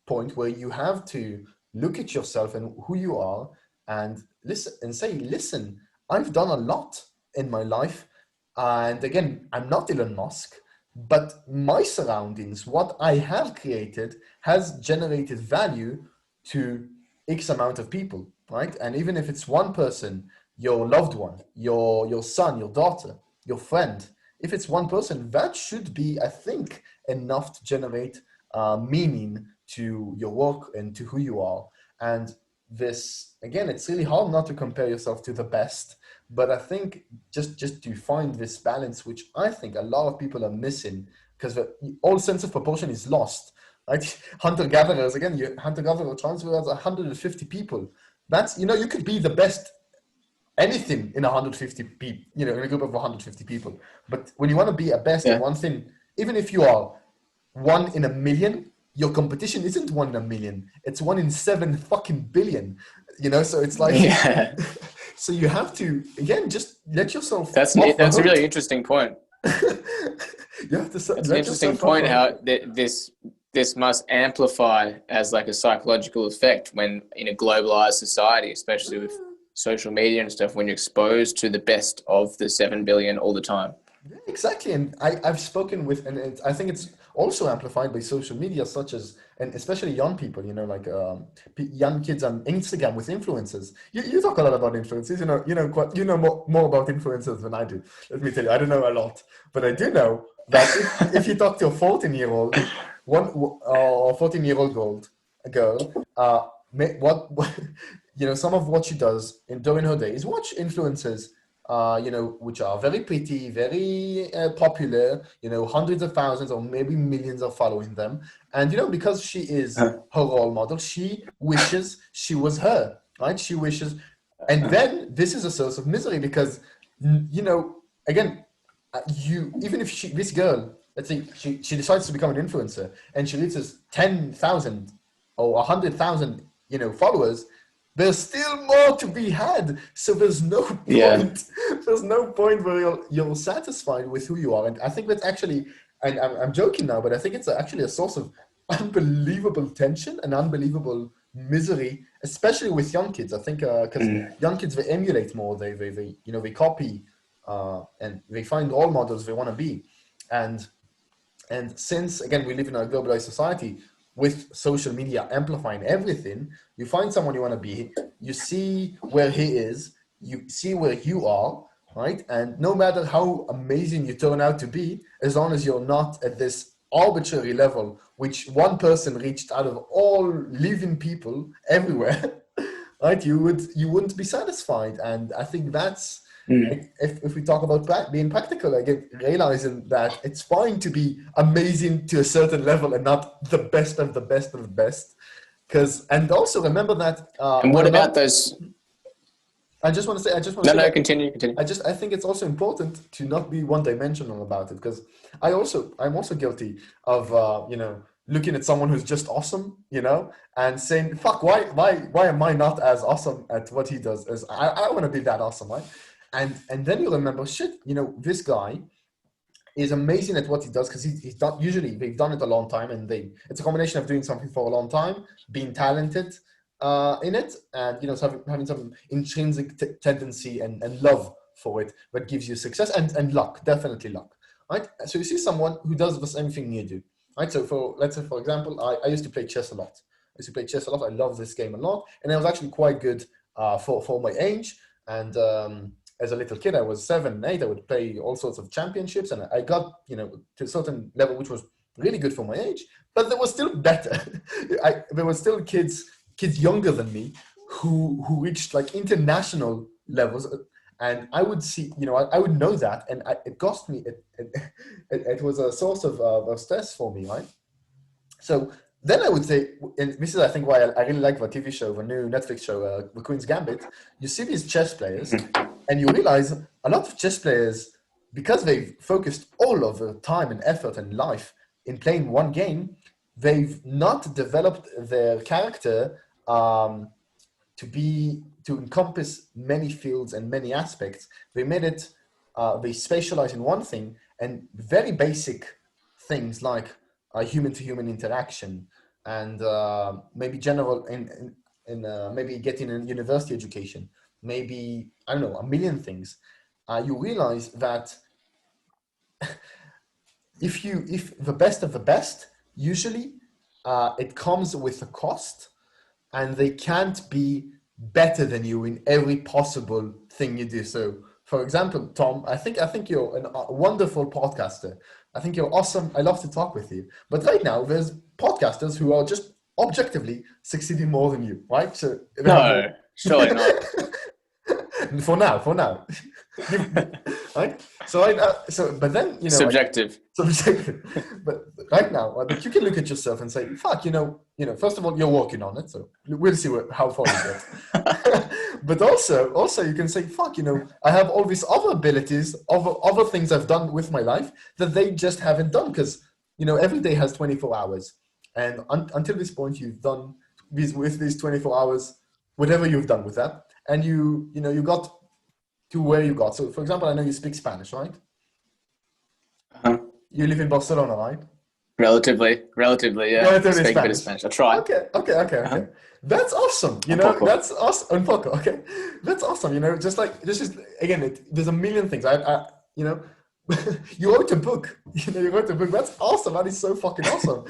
point where you have to look at yourself and who you are and listen and say, listen, I've done a lot in my life. And again, I'm not Elon Musk, but my surroundings, what I have created, has generated value to X amount of people, right? And even if it's one person, your loved one, your son, your daughter, your friend, if it's one person, that should be, I think, enough to generate meaning to your work and to who you are. And this, again, it's really hard not to compare yourself to the best, but I think just to find this balance, which I think a lot of people are missing, because all sense of proportion is lost. Right? Hunter-gatherers, again, hunter-gatherer transfer has 150 people. That's, you could be the best anything in 150 people, in a group of 150 people. But when you want to be a best in one thing, even if you are 1 in a million, your competition isn't 1 in a million. It's 1 in 7 fucking billion. So it's like, so you have to, again, just let yourself. That's a really interesting point. You have to. That's an interesting point. How this must amplify as like a psychological effect when in a globalized society, especially with social media and stuff, when you're exposed to the best of the 7 billion all the time. Yeah, exactly. And I've spoken with, and I think it's also amplified by social media, such as, and especially young people, like young kids on Instagram with influencers. You talk a lot about influencers, you know more about influencers than I do. Let me tell you, I don't know a lot, but I do know that if you talk to a 14-year-old, or 14-year-old girl, some of what she does during her day is watch influencers, which are very pretty, very popular, hundreds of thousands or maybe millions are following them. And, because she is her role model, she wishes she was her, right? She wishes. And then this is a source of misery because, again, even if this girl, let's say she decides to become an influencer and she reaches 10,000 or 100,000, followers, there's still more to be had. So there's no point. Yeah. There's no point where you're satisfied with who you are. And I think that's actually, and I'm joking now, but I think it's actually a source of unbelievable tension and unbelievable misery, especially with young kids. I think because young kids, they emulate more. They copy and they find role models they want to be. And since, again, we live in a globalized society, with social media amplifying everything, you find someone you want to be, you see where he is, you see where you are, right? And no matter how amazing you turn out to be, as long as you're not at this arbitrary level which one person reached out of all living people everywhere, right? You wouldn't be satisfied, and I think that's if we talk about being practical again, realizing that it's fine to be amazing to a certain level and not the best of the best of the best. Because and also remember that. And what about those? I just want to say. I just want No, to say. no, That continue. I think it's also important to not be one-dimensional about it, because I'm also guilty of looking at someone who's just awesome, and saying, "Fuck, why am I not as awesome at what he does as I want to be that awesome, right?" And then you remember, shit, this guy is amazing at what he does, because he's done, usually they've done it a long time, and it's a combination of doing something for a long time, being talented in it, and having some intrinsic tendency and love for it that gives you success, and luck, definitely luck, right? So you see someone who does the same thing you do, right? So let's say, for example, I used to play chess a lot. I love this game a lot, and I was actually quite good for my age. And as a little kid, I was 7, 8. I would play all sorts of championships, and I got to a certain level, which was really good for my age. But there was still better. There were still kids younger than me who reached like international levels, and I would see, I would know that, and it cost me. It was a source of stress for me, right? So then I would say, and this is, I think, why I really like the TV show, the new Netflix show, The Queen's Gambit. You see these chess players, and you realize a lot of chess players, because they've focused all of their time and effort and life in playing one game, they've not developed their character to encompass many fields and many aspects. They made it, they specialize in one thing, and very basic things like human-to-human interaction, and maybe general in maybe getting a university education, maybe, I don't know, a million things. You realize that if the best of the best, usually it comes with a cost, and they can't be better than you in every possible thing you do. So, for example, Tom, I think you're a wonderful podcaster. I think you're awesome. I love to talk with you. But right now, there's podcasters who are just objectively succeeding more than you, right? So No, surely not. for now. Right? But then, Subjective. But right now, but you can look at yourself and say, fuck, first of all, you're working on it. So we'll see how far you get. But also you can say, fuck, I have all these other abilities, other things I've done with my life that they just haven't done, because, every day has 24 hours. And until this point, you've done with these 24 hours, whatever you've done with that. And you got to where you got. So, for example, I know you speak Spanish, right? Uh-huh. You live in Barcelona, right? Relatively, yeah. Relatively Speak Spanish. a bit of Spanish. I try. Okay. Uh-huh. That's awesome. That's awesome. Un poco. Okay, that's awesome. Just like this is again. There's a million things. You wrote a book. You wrote a book. That's awesome. That is so fucking awesome.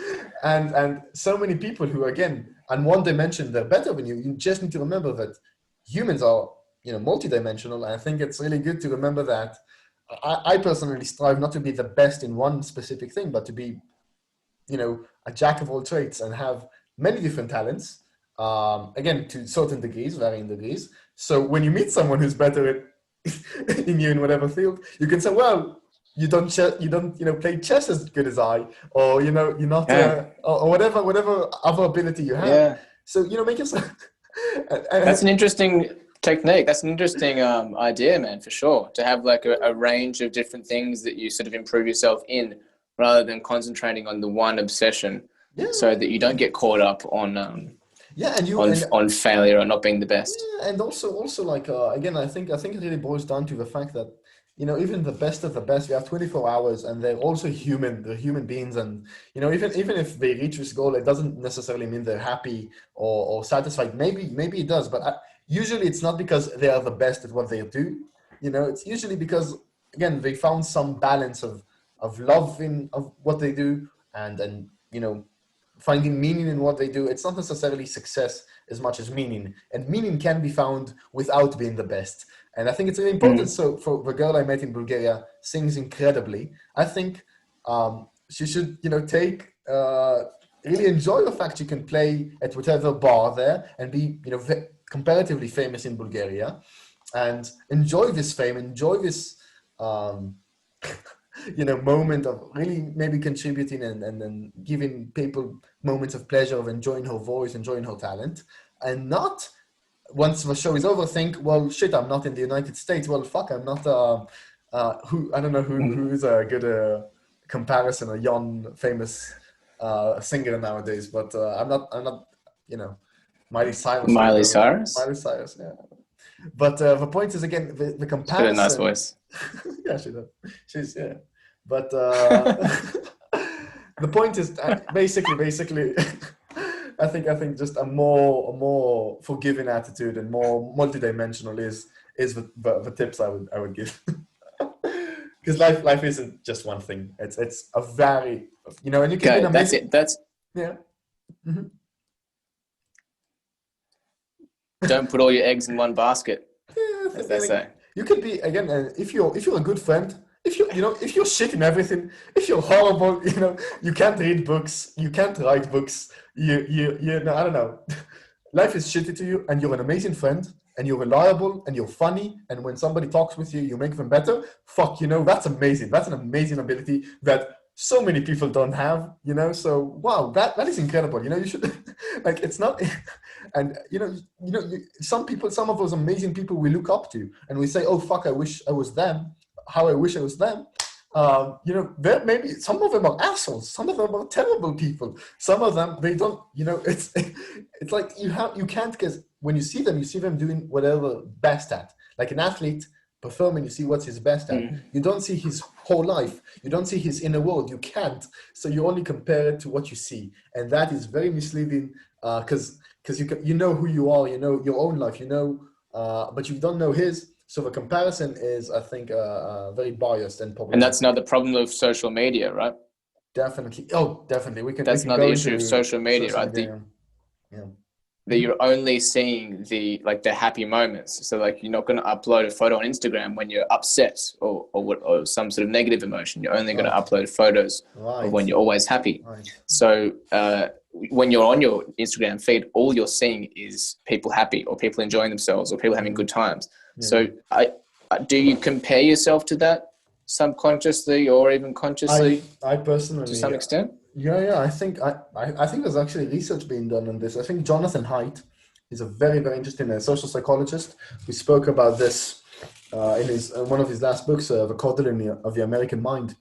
And so many people who, again, on one dimension, they're better than you. You just need to remember that humans are, multidimensional. And I think it's really good to remember that. I personally strive not to be the best in one specific thing, but to be, a jack of all trades and have many different talents. Again, to certain degrees, varying degrees. So when you meet someone who's better in you in whatever field, you can say, well, you don't play chess as good as I, or you're not, or whatever other ability you have. Yeah. So make yourself. That's an interesting technique. That's an interesting idea, man, for sure. To have like a range of different things that you sort of improve yourself in, rather than concentrating on the one obsession, so that you don't get caught up on on failure or not being the best. Yeah, and also like again, I think it really boils down to the fact that even the best of the best, we have 24 hours, and they're also human. They're human beings, and even if they reach this goal, it doesn't necessarily mean they're happy or satisfied. Maybe it does, but usually it's not because they are the best at what they do. It's usually because, again, they found some balance of love of what they do, and finding meaning in what they do. It's not necessarily success as much as meaning, and meaning can be found without being the best. And I think it's really important. So for the girl I met in Bulgaria, sings incredibly. I think she should, take, really enjoy the fact she can play at whatever bar there and be, comparatively famous in Bulgaria, and enjoy this fame, enjoy this, um, moment of really maybe contributing and giving people moments of pleasure of enjoying her voice, enjoying her talent, and not once the show is over think, well, shit, I'm not in the United States. Well, fuck, I'm not. Who I don't know who is a good comparison, a young famous singer nowadays, but I'm not. Miley Cyrus. Or Miley whatever. Cyrus. Miley Cyrus, yeah. But the point is again the She's comparison. got a nice voice. Yeah, she does. She's yeah, but the point is basically. I think just a more forgiving attitude and more multidimensional is the tips I would give. Because life isn't just one thing. It's a very and you can be amazing. That's yeah. Mm-hmm. Don't put all your eggs in one basket, Yeah, as they say. You could be again if you're a good friend. If you're shit in everything, if you're horrible, you can't read books, you can't write books, you know, I don't know. Life is shitty to you, and you're an amazing friend, and you're reliable, and you're funny, and when somebody talks with you, you make them better. Fuck, that's amazing. That's an amazing ability that so many people don't have, So wow, that is incredible. You should like it's not, and some of those amazing people we look up to, and we say, oh fuck, I wish I was them. How I wish I was them. Maybe some of them are assholes. Some of them are terrible people. Some of them they don't. It's like you can't, because when you see them doing whatever best at. Like an athlete performing, you see what's his best at. You don't see his whole life. You don't see his inner world. You can't. So you only compare it to what you see, and that is very misleading. Because you know who you are. You know your own life. But you don't know his. So the comparison is, I think, very biased and problematic. And that's another problem of social media, right? Definitely. Oh, definitely. That's another issue of social media, right? That you're only seeing the happy moments. So like you're not going to upload a photo on Instagram when you're upset or some sort of negative emotion. You're only going to upload photos of when you're always happy. Right. So when you're on your Instagram feed, all you're seeing is people happy or people enjoying themselves or people having good times. Yeah. So do you compare yourself to that subconsciously or even consciously? I personally, to some extent. Yeah. I think there's actually research being done on this. I think Jonathan Haidt is a very, very interesting social psychologist. We spoke about this in one of his last books, The Coddling of the American Mind,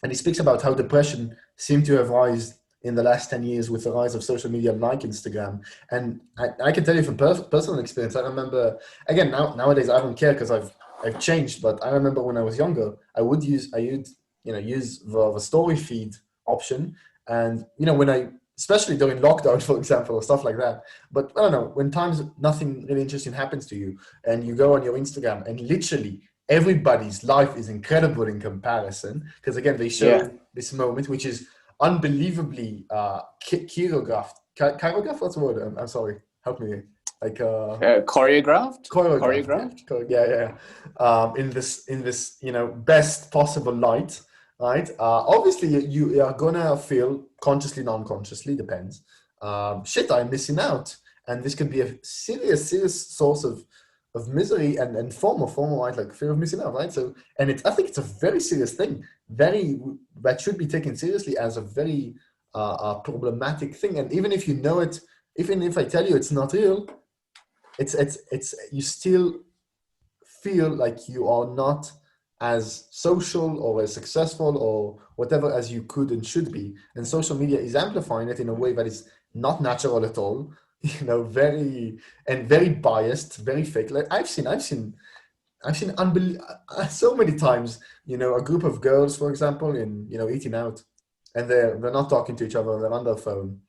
and he speaks about how depression seemed to have risen in the last 10 years with the rise of social media like Instagram. And I can tell you from personal experience, I remember, again, nowadays I don't care because I've changed, but I remember when I was younger, I would use the story feed option. And, especially during lockdown, for example, or stuff like that. But I don't know, when times nothing really interesting happens to you and you go on your Instagram and literally everybody's life is incredible in comparison. Because again, they show this moment, which is unbelievably choreographed. Choreographed? What's the word? I'm sorry. Help me. Like choreographed. Yeah. In this best possible light, right? Obviously, you are gonna feel consciously, non-consciously, depends. Shit, I'm missing out, and this can be a serious source of misery and form, right? Like fear of missing out, right? So, and I think it's a very serious thing. That should be taken seriously as a very problematic thing. And even if you know it, even if I tell you it's not real, it's you still feel like you are not as social or as successful or whatever as you could and should be. And social media is amplifying it in a way that is not natural at all. Very biased, very fake. Like I've seen so many times, a group of girls, for example, eating out, and they're not talking to each other, they're on their phone.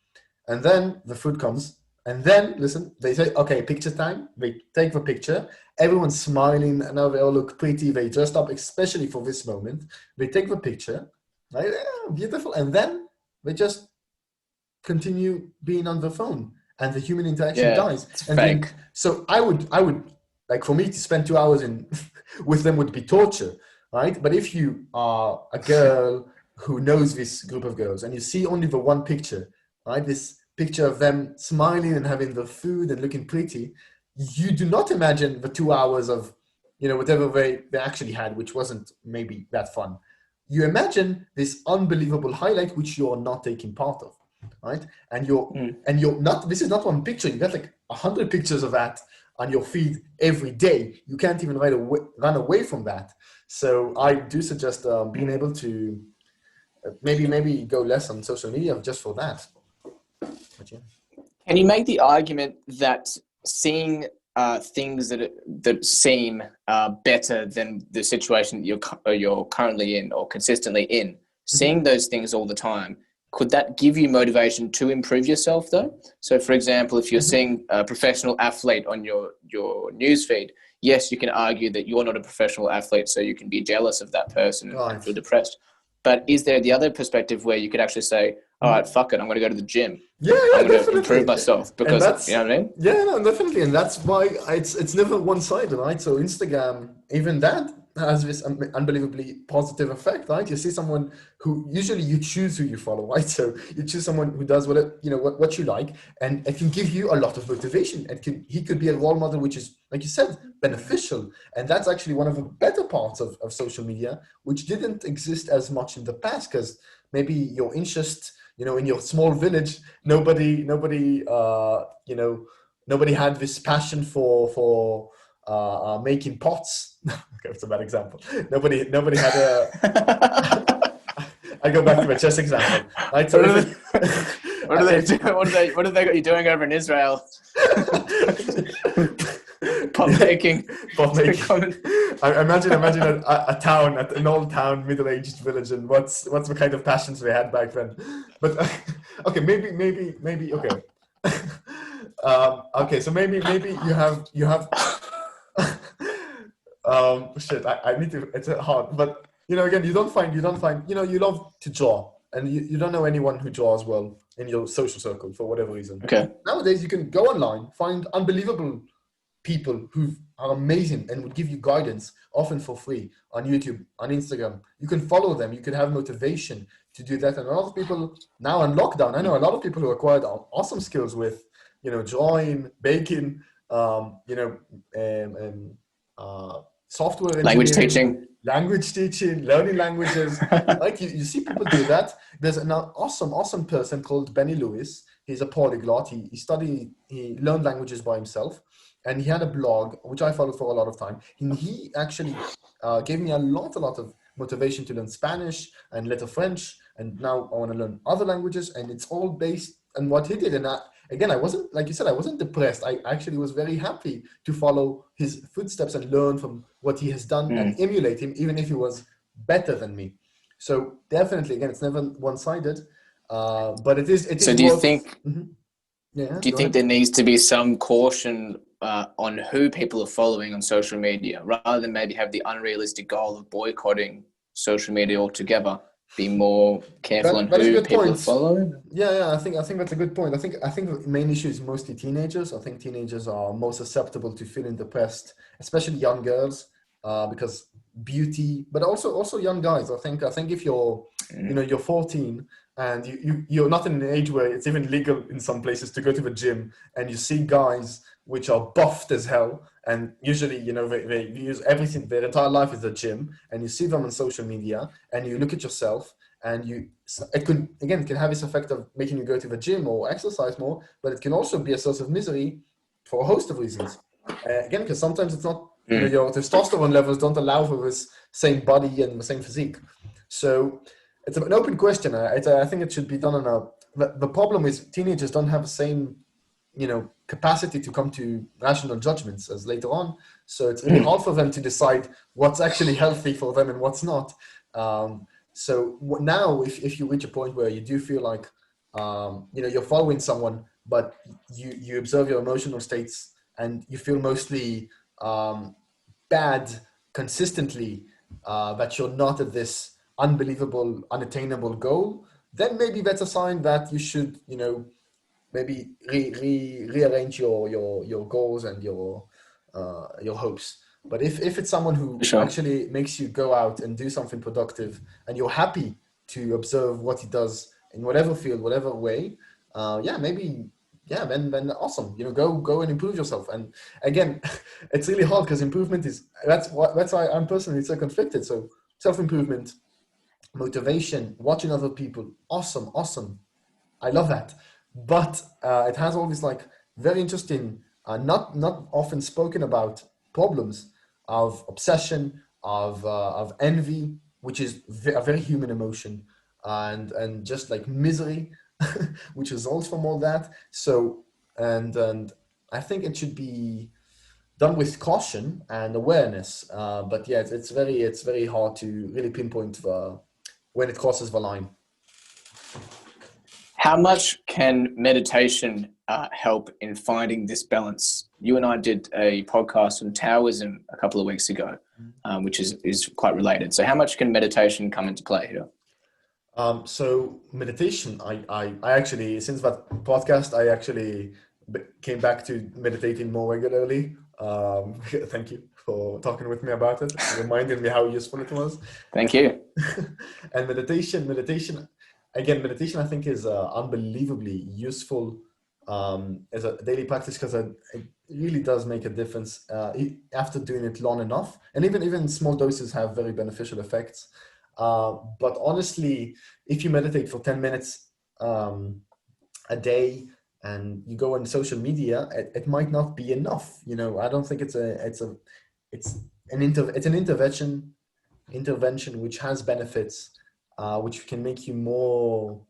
And then the food comes, and then, listen, they say, okay, picture time. They take the picture. Everyone's smiling, and now they all look pretty. They dressed up especially for this moment. They take the picture, right? Yeah, beautiful. And then they just continue being on the phone, and the human interaction dies. It's and fake. Then, so I would like, for me to spend 2 hours with them would be torture, right? But if you are a girl who knows this group of girls, and you see only the one picture, right? This picture of them smiling and having their food and looking pretty. You do not imagine the 2 hours of, whatever they actually had, which wasn't maybe that fun. You imagine this unbelievable highlight, which you are not taking part of, right? And you're not, this is not one picture. You got like 100 pictures of that on your feed every day. You can't even run away from that. So I do suggest being able to maybe go less on social media just for that. But yeah. Can you make the argument that seeing things that seem better than the situation you're currently in or consistently in, seeing those things all the time, could that give you motivation to improve yourself though? So for example, if you're seeing a professional athlete on your newsfeed, yes, you can argue that you're not a professional athlete, so you can be jealous of that person and feel depressed. But is there the other perspective where you could actually say, all right, fuck it, I'm going to go to the gym. Yeah, I'm going definitely. to improve myself because, you know what I mean? Yeah, no, definitely. And that's why it's never one-sided, right? So Instagram, even that has this unbelievably positive effect, right? You see someone who, usually you choose who you follow, right? So you choose someone who does what you like, and it can give you a lot of motivation. He could be a role model, which is, like you said, beneficial. And that's actually one of the better parts of social media, which didn't exist as much in the past, because maybe your interest, in your small village, nobody had this passion for making pots. Okay, it's a bad example. Nobody had a. I go back to my chess example. Right? So what are they got you doing over in Israel? Pot making. I imagine a town, an old town, middle-aged village, and what's the kind of passions they had back then. But okay, maybe okay. Okay, so maybe you have. Shit, I need to. It's hard, but again, you don't find. You love to draw, and you don't know anyone who draws well in your social circle for whatever reason. Okay. Nowadays, you can go online, find unbelievable people who are amazing and would give you guidance, often for free, on YouTube, on Instagram. You can follow them. You can have motivation to do that. And a lot of people now on lockdown, I know a lot of people who acquired awesome skills with, drawing, baking, software engineering, language teaching, learning languages. Like you see people do that. There's an awesome person called Benny Lewis. He's a polyglot. He learned languages by himself. And he had a blog, which I followed for a lot of time. And he actually gave me a lot of motivation to learn Spanish and later French. And now I want to learn other languages. And it's all based on what he did. And again, I wasn't, like you said, I wasn't depressed. I actually was very happy to follow his footsteps and learn from what he has done and emulate him, even if he was better than me. So definitely, again, it's never one-sided. But it is. So do you think... Yeah, do you think there needs to be some caution on who people are following on social media, rather than maybe have the unrealistic goal of boycotting social media altogether? Be more careful on who people are following. Yeah. I think that's a good point. I think the main issue is mostly teenagers. I think teenagers are more susceptible to feeling depressed, especially young girls, because beauty, but also young guys. I think if you're you're 14 and you're not in an age where it's even legal in some places to go to the gym, and you see guys which are buffed as hell, and usually they use everything, their entire life is the gym, and you see them on social media, and you look at yourself, and it can have this effect of making you go to the gym or exercise more, but it can also be a source of misery for a host of reasons. Again, because sometimes it's not your testosterone levels don't allow for this same body and the same physique. So it's an open question. I think it should be done on the problem is teenagers don't have the same capacity to come to rational judgments as later on. So it's really hard for them to decide what's actually healthy for them and what's not. So now if you reach a point where you do feel like, you're following someone, but you observe your emotional states and you feel mostly bad consistently, that you're not at this unbelievable, unattainable goal, then maybe that's a sign that you should, maybe rearrange your goals and your hopes. But if it's someone who actually makes you go out and do something productive, and you're happy to observe what he does in whatever field, whatever way, maybe, then awesome. Go and improve yourself. And again, it's really hard because improvement that's why I'm personally so conflicted. So self-improvement, motivation, watching other people, awesome. I love that. But it has all these like very interesting, not often spoken about problems of obsession, of envy, which is a very human emotion, and just like misery, which results from all that. So and I think it should be done with caution and awareness. But yeah, it's very hard to really pinpoint when it crosses the line. How much can meditation help in finding this balance? You and I did a podcast on Taoism a couple of weeks ago, which is quite related. So how much can meditation come into play here? So meditation, I actually, since that podcast, I actually came back to meditating more regularly. Thank you for talking with me about it, reminding me how useful it was. Thank you. And meditation, again, meditation I think is unbelievably useful as a daily practice because it really does make a difference after doing it long enough. And even small doses have very beneficial effects. But honestly, if you meditate for 10 minutes a day and you go on social media, it might not be enough. I don't think it's an intervention which has benefits, which can make you more,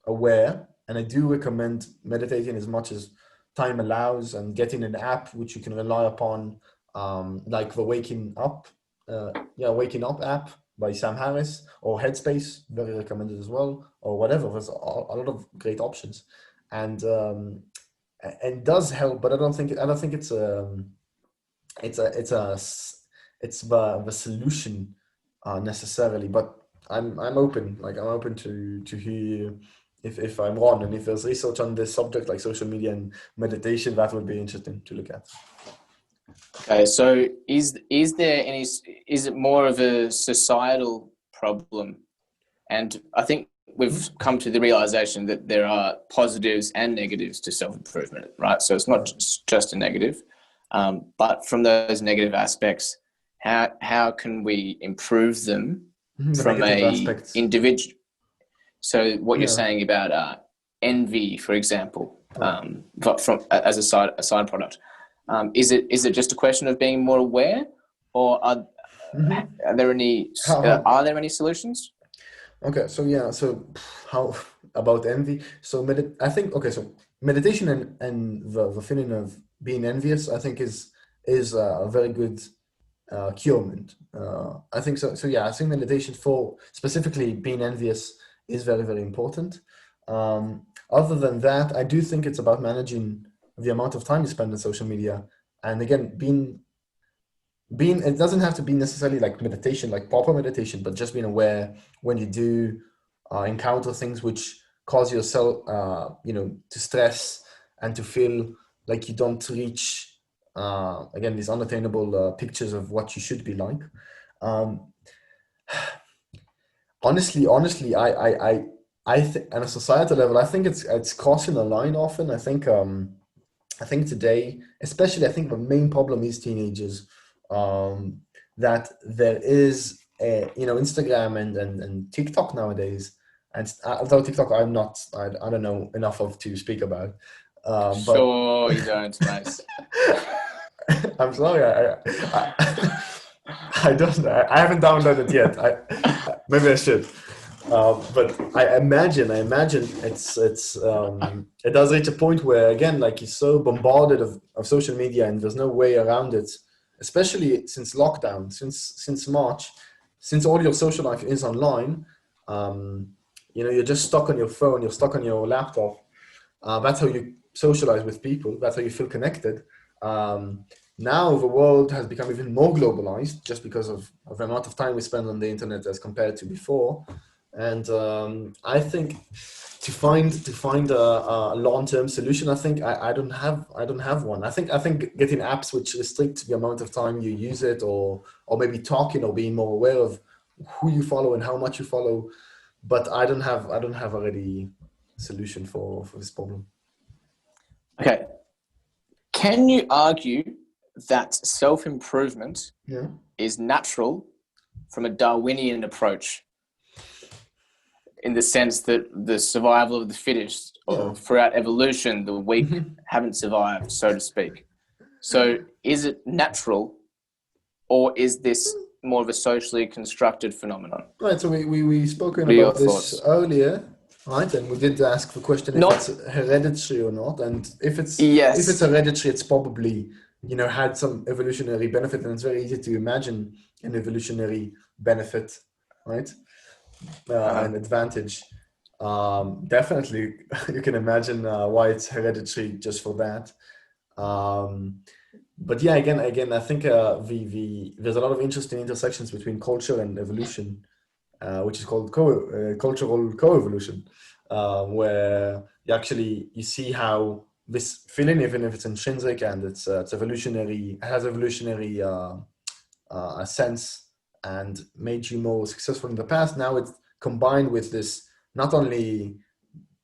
aware. And I do recommend meditating as much as time allows and getting an app which you can rely upon, like the Waking Up app by Sam Harris, or Headspace, very recommended as well, or whatever. There's a lot of great options, and does help. But I don't think it's the solution necessarily. But I'm open. Like I'm open to hear if I'm wrong, and if there's research on this subject, like social media and meditation, that would be interesting to look at. Okay, so is it more of a societal problem? And I think we've come to the realization that there are positives and negatives to self-improvement, right? So it's not just a negative, but from those negative aspects, how can we improve them from a individual? So what you're saying about envy, for example, as a side product. Is it just a question of being more aware, or are there any solutions? Okay, so how about envy? So I think so meditation and the feeling of being envious, I think is a very good curement. I think so. So yeah, I think meditation for specifically being envious is very, very important. Other than that, I do think it's about managing the amount of time you spend on social media. And again, being it doesn't have to be necessarily like meditation, like proper meditation, but just being aware when you do encounter things which cause yourself, to stress and to feel like you don't reach, again, these unattainable pictures of what you should be like. Honestly, I think on a societal level, I think it's crossing a line often. I think today, especially, I think the main problem is teenagers. That there is, Instagram and TikTok nowadays. And although TikTok, I don't know enough of to speak about. Sure, you don't, mate. I'm sorry, I don't. I haven't downloaded it yet. Maybe I should. But I imagine it does reach a point where, again, like you're so bombarded of social media and there's no way around it, especially since lockdown, since March, since all your social life is online. You're just stuck on your phone, you're stuck on your laptop. That's how you socialize with people. That's how you feel connected. Now the world has become even more globalized just because of the amount of time we spend on the internet as compared to before. And I think to find a long-term solution, I think I don't have one. I think getting apps which restrict the amount of time you use it, or maybe talking or being more aware of who you follow and how much you follow. But I don't have a ready solution for this problem. Okay. Can you argue that self-improvement Yeah. is natural from a Darwinian approach, in the sense that the survival of the fittest, or throughout evolution, the weak haven't survived, so to speak? So is it natural, or is this more of a socially constructed phenomenon? Right, so we spoken What are your about this thoughts? earlier, right? And we did ask the question if it's Not, hereditary or not. And if it's yes. hereditary, it's probably, had some evolutionary benefit, and it's very easy to imagine an evolutionary benefit, right? An advantage. Definitely, you can imagine why it's hereditary just for that. But yeah, again, I think there's a lot of interesting intersections between culture and evolution, which is called cultural co-evolution, where you see how this feeling, even if it's intrinsic and it's evolutionary, it has evolutionary sense and made you more successful in the past. Now it's combined with this not only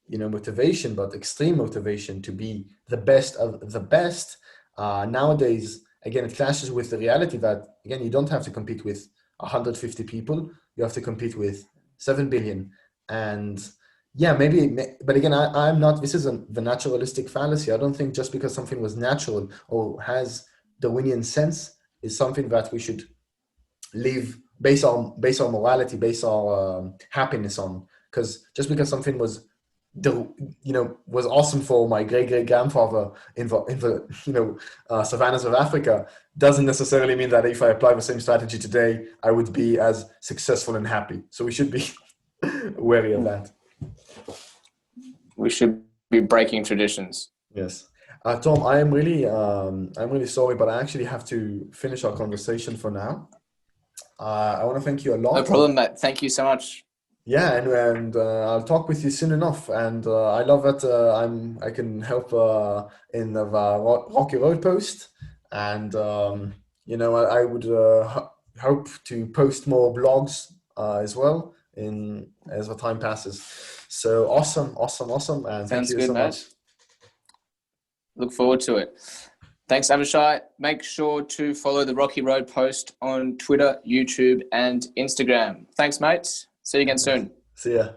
motivation, but extreme motivation to be the best of the best. Nowadays, again, it clashes with the reality that, again, you don't have to compete with 150 people. You have to compete with 7 billion. And yeah, maybe, but again, I'm not, this isn't the naturalistic fallacy. I don't think just because something was natural or has Darwinian sense is something that we should live, base our morality, base our happiness on. Because just because something was awesome for my great grandfather in the savannas of Africa doesn't necessarily mean that if I apply the same strategy today, I would be as successful and happy. So we should be wary of that. We should be breaking traditions. Yes. Tom, I'm really sorry, but I actually have to finish our conversation for now. I want to thank you a No lot. problem, Matt. Thank you so much. Yeah, and I'll talk with you soon enough. And I love that I can help in the Rocky Road post, and I would hope to post more blogs as well as the time passes. So awesome, and thank Sounds you good, so much. Matt. Look forward to it. Thanks, Avishai. Make sure to follow the Rocky Road post on Twitter, YouTube, and Instagram. Thanks, mate. See you again soon. See ya.